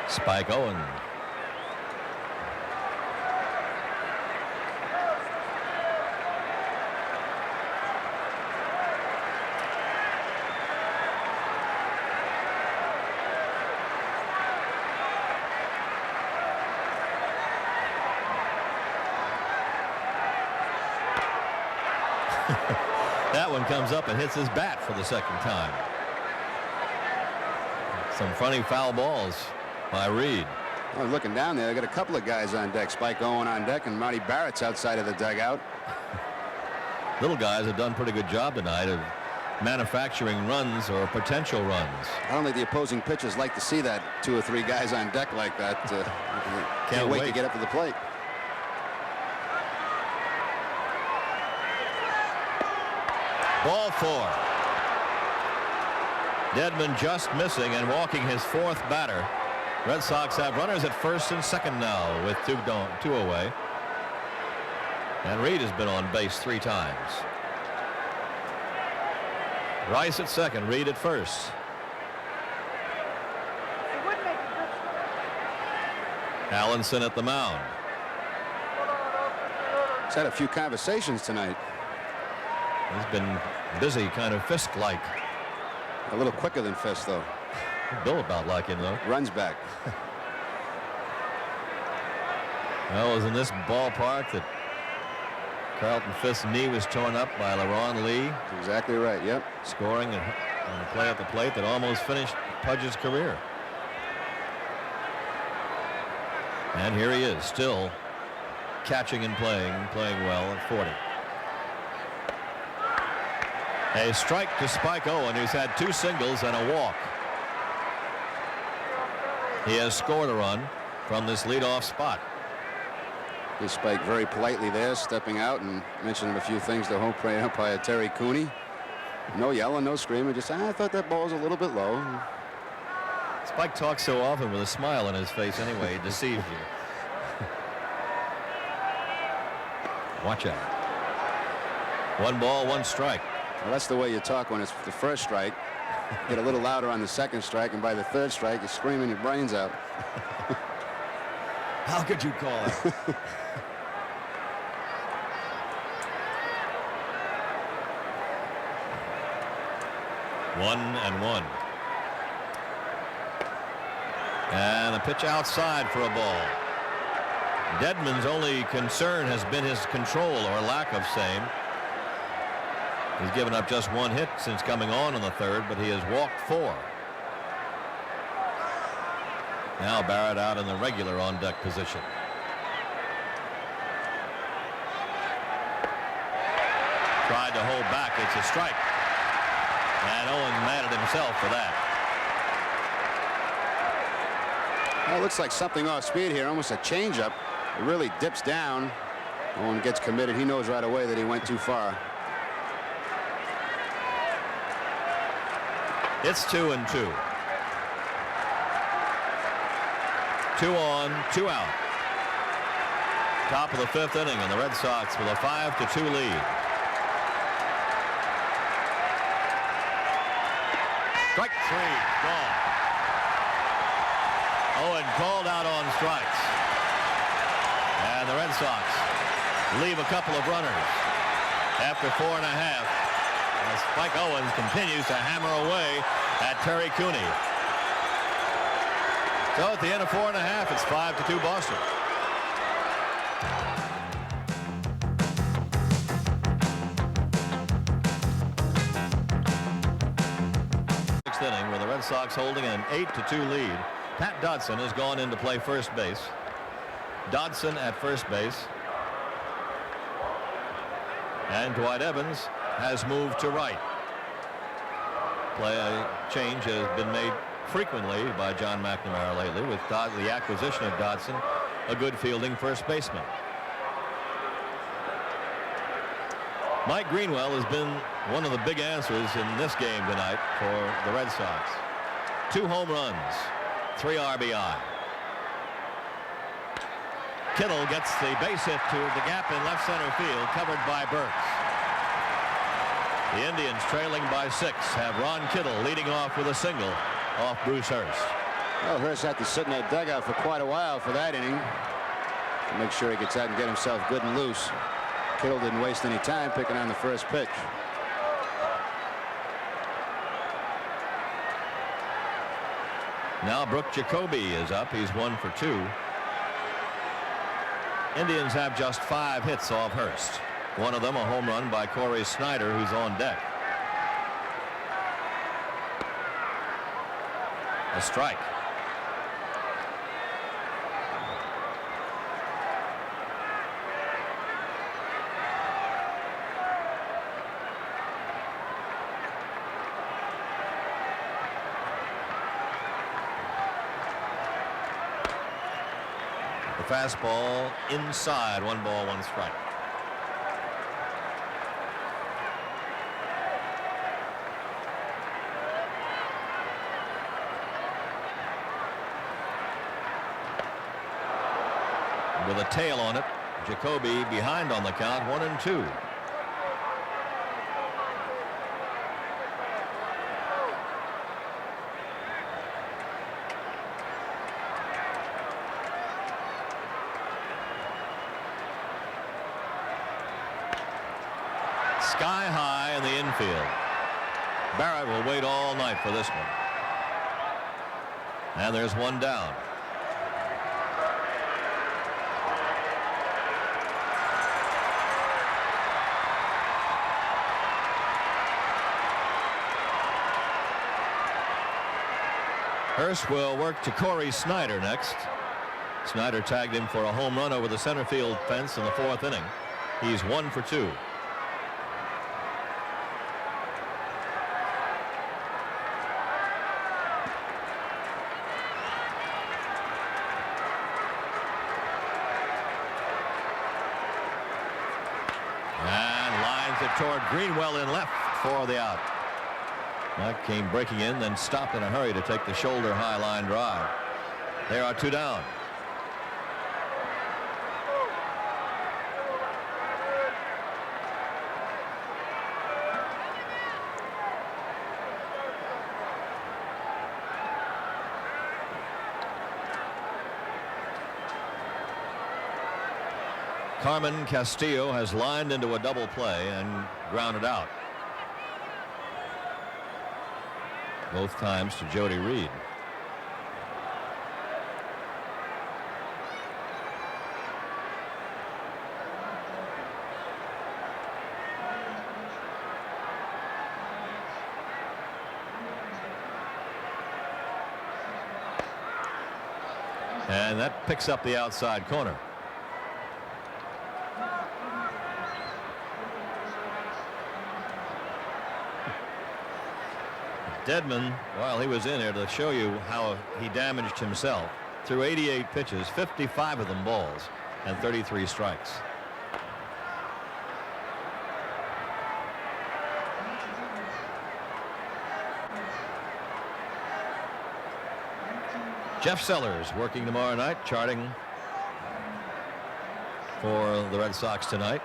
Spike Owen. That one comes up and hits his bat for the second time. Some funny foul balls by Reed. Well, looking down there, they got a couple of guys on deck. Spike Owen on deck, and Marty Barrett's outside of the dugout. Little guys have done a pretty good job tonight of manufacturing runs or potential runs. I don't think the opposing pitchers like to see that 2 or 3 guys on deck like that. Can't wait to get up to the plate. Ball 4. Dedman just missing and walking his 4th batter. Red Sox have runners at first and second now with 2 away. And Reed has been on base 3 times. Rice at second, Reed at first. Allenson at the mound. He's had a few conversations tonight. He's been busy, kind of Fisk-like. A little quicker than Fisk, though. Bill about like him, though. Runs back. Well, it was in this ballpark that Carlton Fisk's knee was torn up by LeRon Lee. That's exactly right, yep. Scoring on a play at the plate that almost finished Pudge's career. And here he is, still catching and playing well at 40. A strike to Spike Owen, who's had 2 singles and a walk. He has scored a run from this leadoff spot. He Spike very politely there, stepping out and mentioning a few things to home plate umpire Terry Cooney. No yelling, no screaming, just I thought that ball was a little bit low. Spike talks so often with a smile on his face anyway, he deceives you. Watch out. 1 ball, 1 strike. Well, that's the way you talk when it's the first strike. Get a little louder on the second strike, and by the 3rd strike, you're screaming your brains out. How could you call it? 1-1. And a pitch outside for a ball. Dedman's only concern has been his control or lack of same. He's given up just 1 hit since coming on the 3rd, but he has walked 4. Now Barrett out in the regular on deck position. Tried to hold back. It's a strike. And Owen mad at himself for that. Well, it looks like something off speed here, almost a changeup. It really dips down. Owen gets committed. He knows right away that he went too far. It's 2-2. 2 on, 2 out. Top of the 5th inning, and the Red Sox with a 5-2 lead. Strike 3, gone. Owen called out on strikes. And the Red Sox leave a couple of runners after 4.5. As Spike Owens continues to hammer away at Terry Cooney. So at the end of 4.5, it's 5-2 Boston. Sixth inning, with the Red Sox holding an 8-2 lead. Pat Dodson has gone in to play first base. Dodson at first base. And Dwight Evans has moved to right. Play change has been made frequently by John McNamara lately with the acquisition of Dodson, a good fielding first baseman. Mike Greenwell has been one of the big answers in this game tonight for the Red Sox. 2 home runs, 3 RBI. Kittle gets the base hit to the gap in left center field, covered by Burks. The Indians, trailing by 6, have Ron Kittle leading off with a single off Bruce Hurst. Well, Hurst had to sit in that dugout for quite a while for that inning to make sure he gets out and get himself good and loose. Kittle didn't waste any time picking on the first pitch. Now Brooke Jacoby is up. He's 1 for 2. Indians have just 5 hits off Hurst. One of them a home run by Corey Snyder, who's on deck. A strike. The fastball inside, 1 ball, 1 strike. With a tail on it, Jacoby behind on the count, 1-2. Sky high in the infield. Barrett will wait all night for this one. And there's 1 down. Hurst will work to Corey Snyder next. Snyder tagged him for a home run over the center field fence in the 4th inning. He's 1 for 2. And lines it toward Greenwell in left for the out. That came breaking in, then stopped in a hurry to take the shoulder high line drive. There are 2 down. Carmen Castillo has lined into a double play and grounded out. Both times to Jody Reed. And that picks up the outside corner. Dedman, while he was in there, to show you how he damaged himself, through 88 pitches, 55 of them balls, and 33 strikes. Jeff Sellers working tomorrow night, charting for the Red Sox tonight.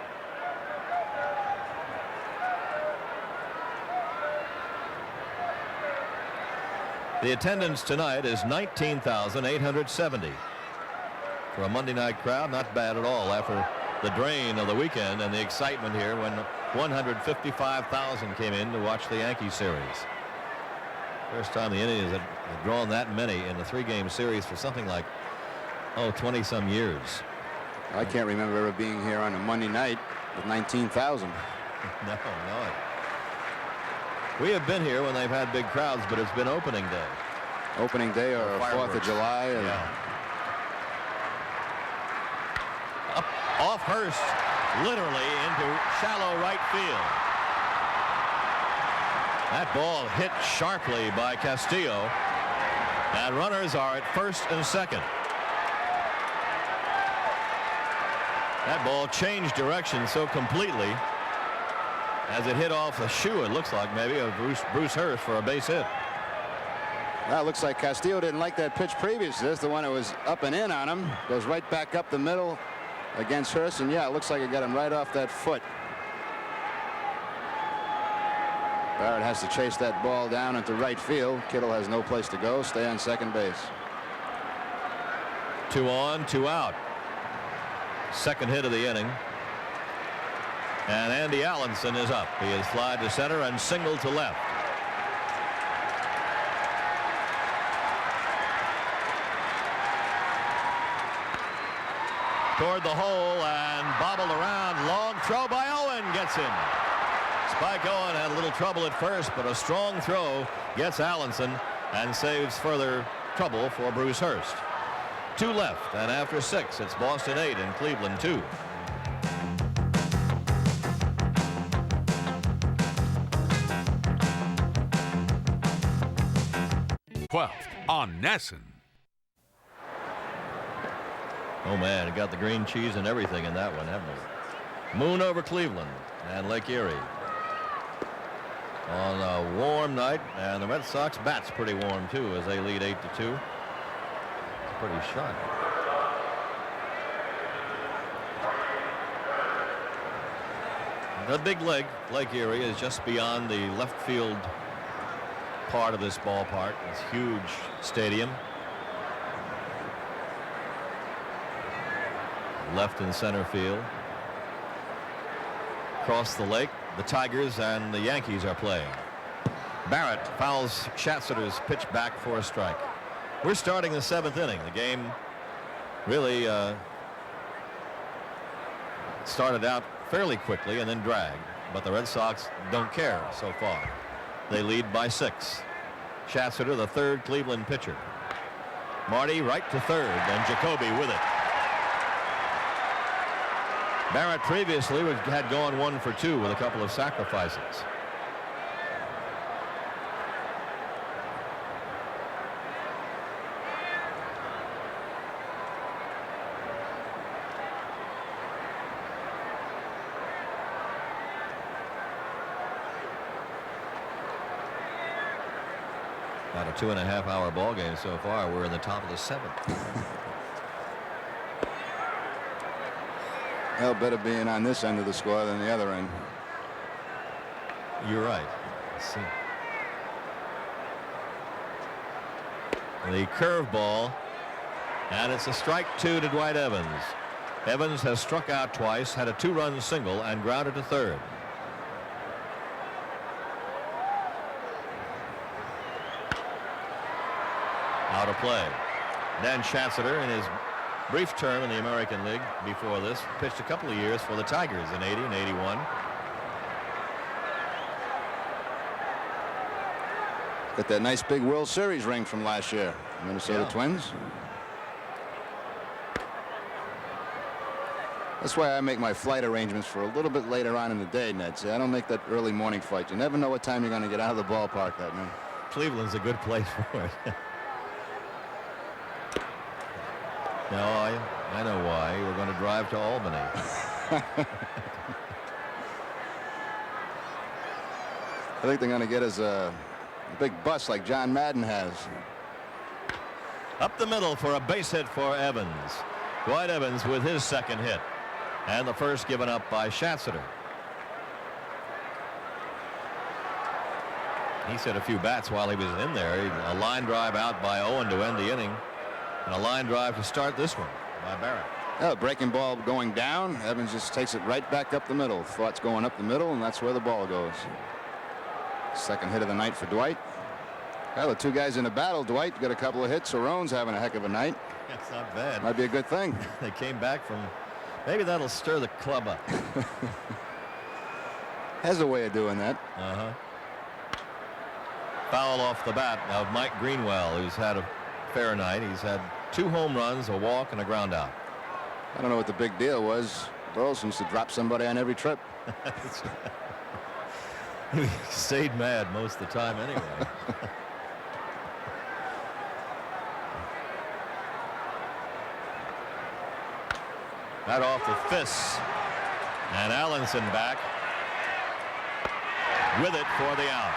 The attendance tonight is 19,870. For a Monday night crowd, not bad at all after the drain of the weekend and the excitement here when 155,000 came in to watch the Yankee series. First time the Indians had drawn that many in the 3-game series for something like 20-some years. I can't remember ever being here on a Monday night with 19,000. No. We have been here when they've had big crowds, but it's been opening day. Opening day or 4th of July. Or yeah. Up off Hurst, literally into shallow right field. That ball hit sharply by Castillo, and runners are at first and second. That ball changed direction so completely as it hit off the shoe, it looks like maybe, of Bruce Hurst for a base hit. That looks like Castillo didn't like that pitch previous to this. The one that was up and in on him goes right back up the middle against Hurst, and yeah, it looks like it got him right off that foot. Barrett has to chase that ball down into right field. Kittle has no place to go. Stay on second base. 2 on, 2 out. Second hit of the inning. And Andy Allenson is up. He is flied to center and singled to left. Toward the hole and bobbled around. Long throw by Owen. Gets him. Spike Owen had a little trouble at first, but a strong throw gets Allenson and saves further trouble for Bruce Hurst. 2 left, and after 6, it's Boston 8 and Cleveland 2. On Nesson. Oh man, it got the green cheese and everything in that one, haven't we? Moon over Cleveland and Lake Erie on a warm night, and the Red Sox bat's pretty warm too as they lead 8-2. Pretty sharp. The big Lake Erie is just beyond the left field part of this ballpark. It's a huge stadium. Left and center field. Across the lake, the Tigers and the Yankees are playing. Barrett fouls Schatzer's pitch back for a strike. We're starting the 7th inning. The game really started out fairly quickly and then dragged, but the Red Sox don't care so far. They lead by 6. Schatzer, the 3rd Cleveland pitcher. Marty right to 3rd, and Jacoby with it. Barrett previously had gone 1 for 2 with a couple of sacrifices. About a 2.5-hour ball game so far. We're in the top of the 7th. Well, better being on this end of the score than the other end. You're right. Let's see. The curveball, and it's a strike 2 to Dwight Evans. Evans has struck out twice, had a 2-run single, and grounded to 3rd. Out of play. Dan Schatzer, in his brief term in the American League before this, pitched a couple of years for the Tigers in 80 and 81. Got that nice big World Series ring from last year. Minnesota Twins. That's why I make my flight arrangements for a little bit later on in the day, Ned. See, I don't make that early morning flight. You never know what time you're going to get out of the ballpark that night. Cleveland's a good place for it. No, I know why. We're going to drive to Albany. I think they're going to get us a big bus like John Madden has. Up the middle for a base hit for Evans. Dwight Evans with his second hit. And the first given up by Schatzeder. He's hit a few bats while he was in there. A line drive out by Owen to end the inning. And a line drive to start this one by Barrett. Oh, breaking ball going down. Evans just takes it right back up the middle. Thought's going up the middle, and that's where the ball goes. Second hit of the night for Dwight. Well, the two guys in a battle. Dwight got a couple of hits. Cerrone's having a heck of a night. That's not bad. Might be a good thing. They came back from. Maybe that'll stir the club up. Has a way of doing that. Foul off the bat of Mike Greenwell, who's had a fair night. He's had 2 home runs, a walk, and a ground out. I don't know what the big deal was. Burleson used to drop somebody on every trip. He stayed mad most of the time anyway. That off the fists. And Allenson back with it for the out.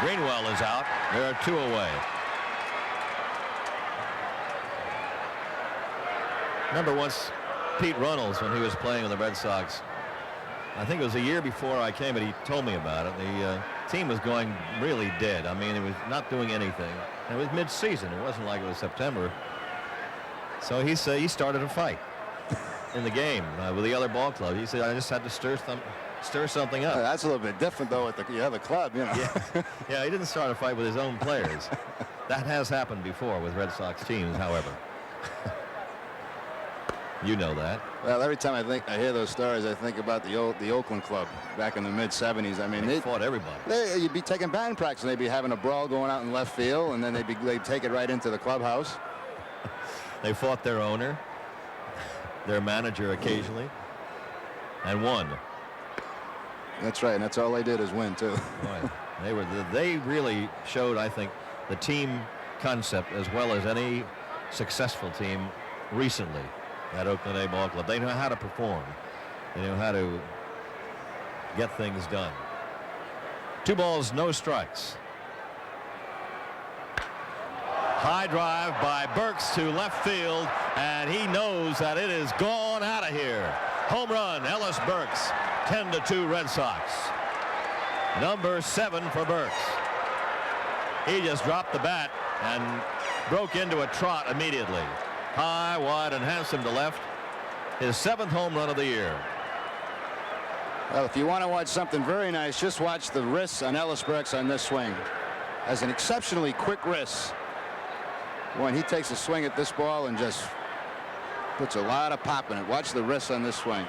Greenwell is out. There are 2 away. Remember once Pete Runnels, when he was playing with the Red Sox, I think it was a year before I came, but he told me about it. The team was going really dead. I mean, it was not doing anything. And it was mid-season. It wasn't like it was September. So he said he started a fight in the game with the other ball club. He said, I just had to stir something up. That's a little bit different, though, at the other club, you know. Yeah, he didn't start a fight with his own players. That has happened before with Red Sox teams, however. You know that. Well, every time I hear those stories, I think about the Oakland club back in the mid-'70s. I mean, they fought everybody. You'd be taking batting practice, and they'd be having a brawl going out in left field, and then they'd take it right into the clubhouse. They fought their owner, their manager occasionally, and won. That's right, and that's all they did is win too. Right. They really showed, I think, the team concept as well as any successful team recently. That Oakland A ball club. They know how to perform. They know how to get things done. 2 balls, no strikes. High drive by Burks to left field, and he knows that it is gone out of here. Home run, Ellis Burks. 10-2 Red Sox. Number 7 for Burks. He just dropped the bat and broke into a trot immediately. High, wide, and handsome to left. His 7th home run of the year. Well, if you want to watch something very nice, just watch the wrists on Ellis Burks on this swing. Has an exceptionally quick wrist. When he takes a swing at this ball and just puts a lot of pop in it. Watch the wrists on this swing.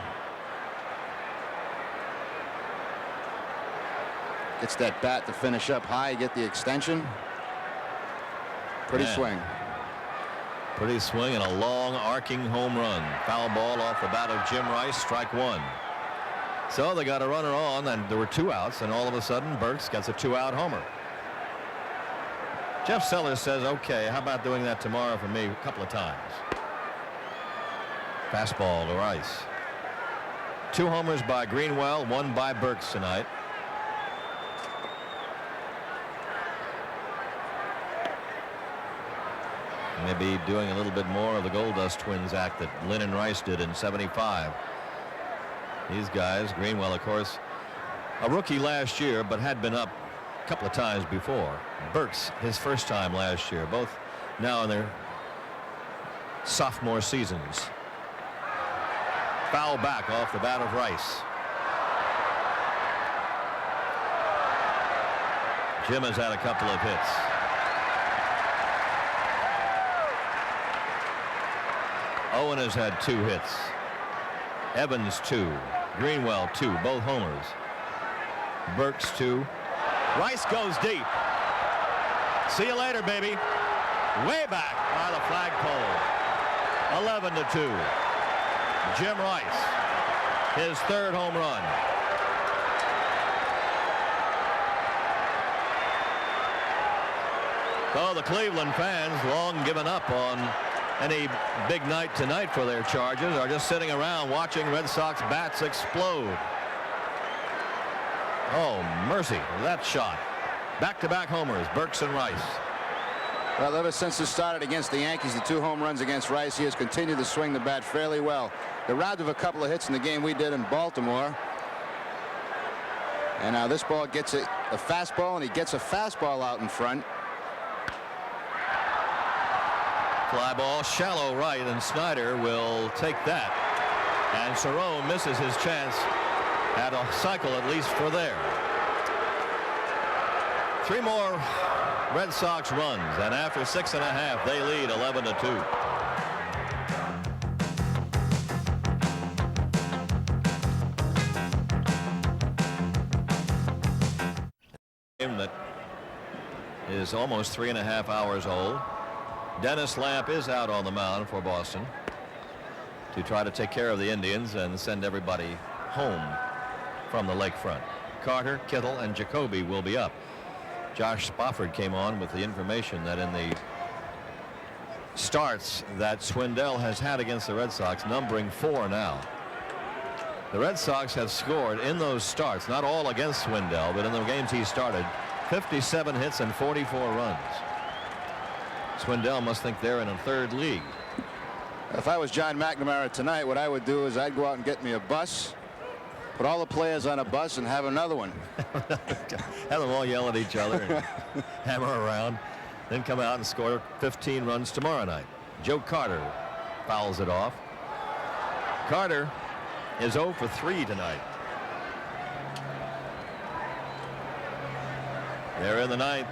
Gets that bat to finish up high, get the extension. Pretty swing. Pretty swing and a long arcing home run. Foul ball off the bat of Jim Rice, strike 1. So they got a runner on, and there were 2 outs, and all of a sudden Burks gets a 2-out homer. Jeff Sellers says, okay, how about doing that tomorrow for me a couple of times? Fastball to Rice. 2 homers by Greenwell, 1 by Burks tonight. Maybe doing a little bit more of the Goldust Twins act that Lynn and Rice did in '75. These guys, Greenwell, of course, a rookie last year, but had been up a couple of times before. Burks, his first time last year, both now in their sophomore seasons. Foul back off the bat of Rice. Jim has had a couple of hits. Owen has had 2 hits. Evans 2. Greenwell 2. Both homers. Burks 2. Rice goes deep. See you later, baby. Way back by the flagpole. 11-2. Jim Rice. His 3rd home run. Oh, the Cleveland fans, long given up on any big night tonight for their Chargers, are just sitting around watching Red Sox bats explode. Oh, mercy, that shot. Back-to-back homers, Burks and Rice. Well, ever since it started against the Yankees, the 2 home runs against Rice, he has continued to swing the bat fairly well. The round of a couple of hits in the game we did in Baltimore. And now this ball gets a fastball, and he gets a fastball out in front. Fly ball shallow right, and Snyder will take that. And Cerrone misses his chance at a cycle, at least for there. 3 more Red Sox runs, and after 6.5, they lead 11-2. Game that is almost 3.5 hours old. Dennis Lamp is out on the mound for Boston to try to take care of the Indians and send everybody home from the lakefront. Carter, Kittle, and Jacoby will be up. Josh Spofford came on with the information that in the starts that Swindell has had against the Red Sox, numbering 4 now, the Red Sox have scored in those starts, not all against Swindell, but in the games he started, 57 hits and 44 runs. Swindell must think they're in a 3rd league. If I was John McNamara tonight, what I would do is I'd go out and get me a bus, put all the players on a bus, and have another one. Have them all yell at each other and hammer around, then come out and score 15 runs tomorrow night. Joe Carter fouls it off. Carter is 0 for 3 tonight. They're in the 9th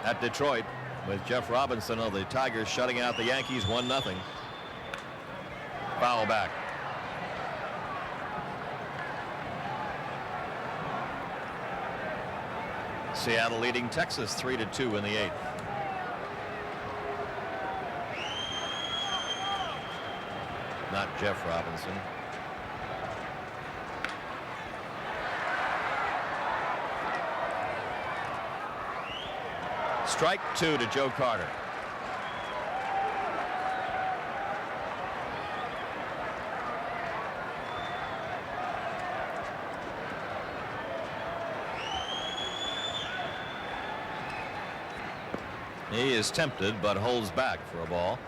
at Detroit with Jeff Robinson of the Tigers shutting out the Yankees 1-0. Foul back. Seattle leading Texas 3-2 in the 8th. Not Jeff Robinson. Strike 2 to Joe Carter. He is tempted but holds back for a ball.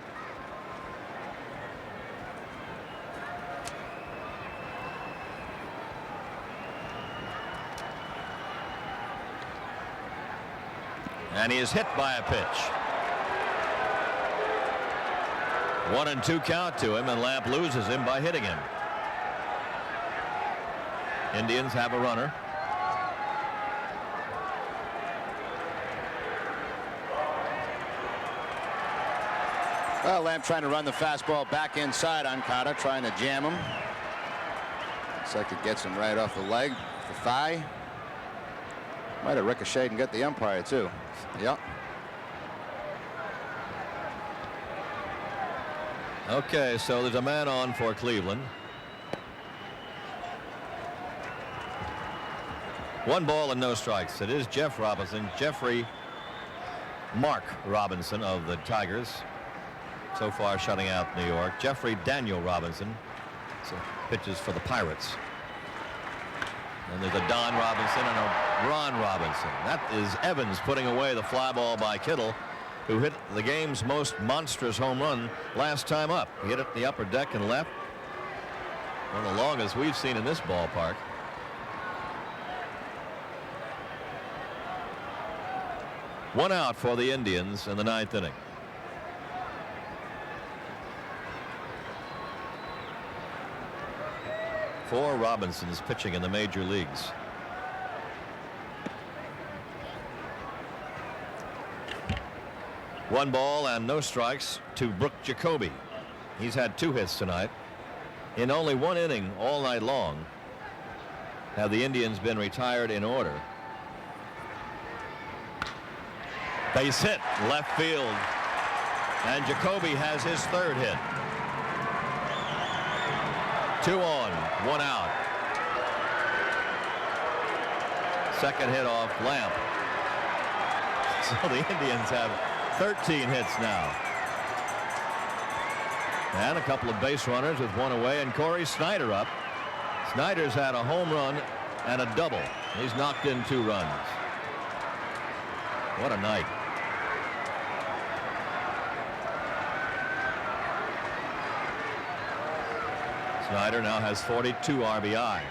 And he is hit by a pitch. 1-2 count to him, and Lamp loses him by hitting him. Indians have a runner. Well, Lamp trying to run the fastball back inside on Carter, trying to jam him. Looks like it gets him right off the leg, the thigh. Might have ricocheted and got the umpire too. Yep. Okay, so there's a man on for Cleveland. 1 ball and no strikes. It is Jeff Robinson, Mark Robinson of the Tigers, so far shutting out New York. Jeffrey Daniel Robinson, so pitches for the Pirates. And there's a Don Robinson and a Ron Robinson. That is Evans putting away the fly ball by Kittle, who hit the game's most monstrous home run last time up. He hit it in the upper deck and left. One of the longest we've seen in this ballpark. One out for the Indians in the 9th inning. Four Robinsons pitching in the major leagues. One ball and no strikes to Brooke Jacoby. He's had 2 hits tonight. In only 1 inning all night long have the Indians been retired in order. Base hit left field, and Jacoby has his 3rd hit. 2 on, 1 out. Second hit off Lamp. So the Indians have 13 hits now. And a couple of base runners with one away, and Corey Snyder up. Snyder's had a home run and a double. He's knocked in 2 runs. What a night. Snyder now has 42 RBI.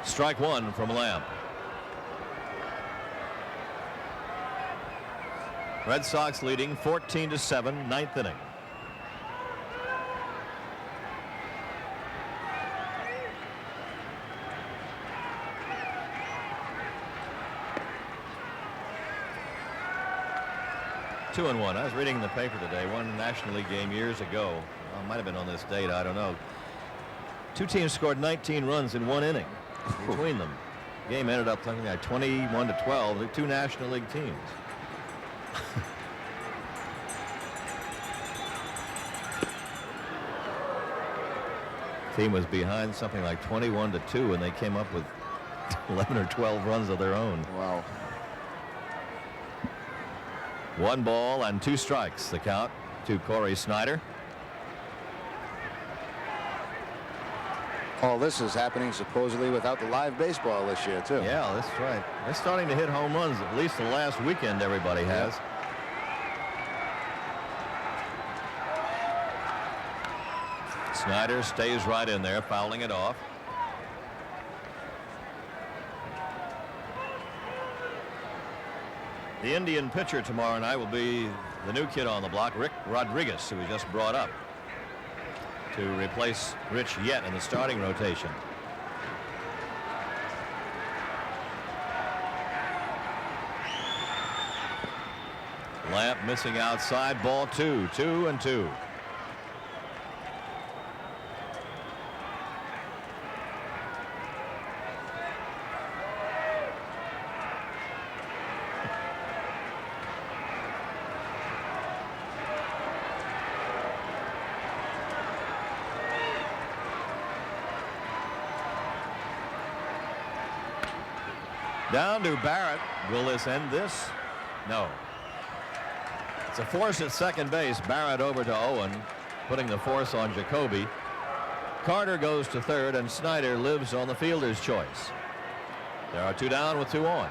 Strike 1 from Lamb. Red Sox leading 14-7, 9th inning. Two and one. I was reading in the paper today, one National League game years ago. Well, it might have been on this date, I don't know. 2 teams scored 19 runs in 1 inning between them. The game ended up something like 21-12. The 2 National League teams. Team was behind something like 21-2, and they came up with 11 or 12 runs of their own. Wow. 1 ball and 2 strikes. The count to Corey Snyder. All this is happening supposedly without the live baseball this year, too. Yeah, that's right. They're starting to hit home runs, at least the last weekend everybody has. Snyder stays right in there, fouling it off. The Indian pitcher tomorrow night will be the new kid on the block, Rick Rodriguez, who was just brought up to replace Rich Yett in the starting rotation. Lamp missing outside, ball 2, 2-2. Down to Barrett. Will this end this? No. It's a force at second base. Barrett over to Owen, putting the force on Jacoby. Carter goes to third, and Snyder lives on the fielder's choice. There are 2 down with 2 on.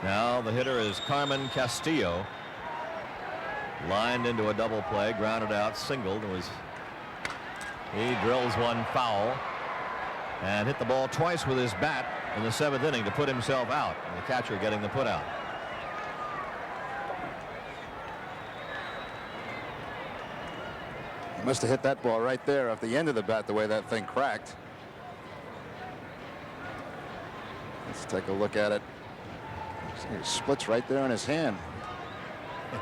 Now the hitter is Carmen Castillo. Lined into a double play, grounded out, singled. He drills one foul and hit the ball twice with his bat in the 7th inning to put himself out. And the catcher getting the put out. He must have hit that ball right there off the end of the bat, the way that thing cracked. Let's take a look at it. It splits right there in his hand.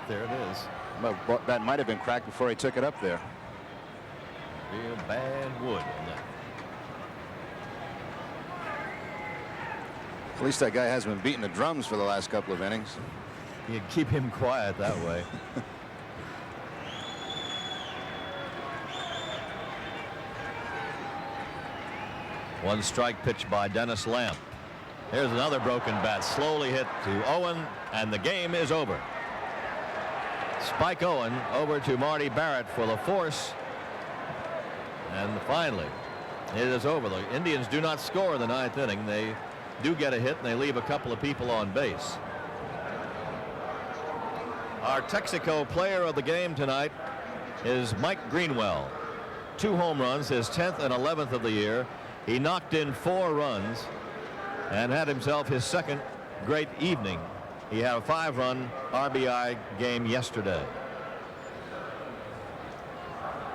There it is. Well, that might have been cracked before he took it up there. Real bad wood on that. At least that guy hasn't been beating the drums for the last couple of innings. You keep him quiet that way. One strike pitch by Dennis Lamp. Here's another broken bat, slowly hit to Owen, and the game is over. Spike Owen over to Marty Barrett for the force, and finally it is over. The Indians do not score in the 9th inning. They do get a hit, and they leave a couple of people on base. Our Texaco player of the game tonight is Mike Greenwell. 2 home runs, his 10th and 11th of the year. He knocked in 4 runs and had himself his 2nd great evening He had a 5-run RBI game yesterday.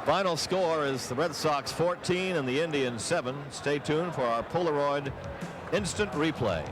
Final score is the Red Sox 14 and the Indians 7. Stay tuned for our Polaroid instant replay.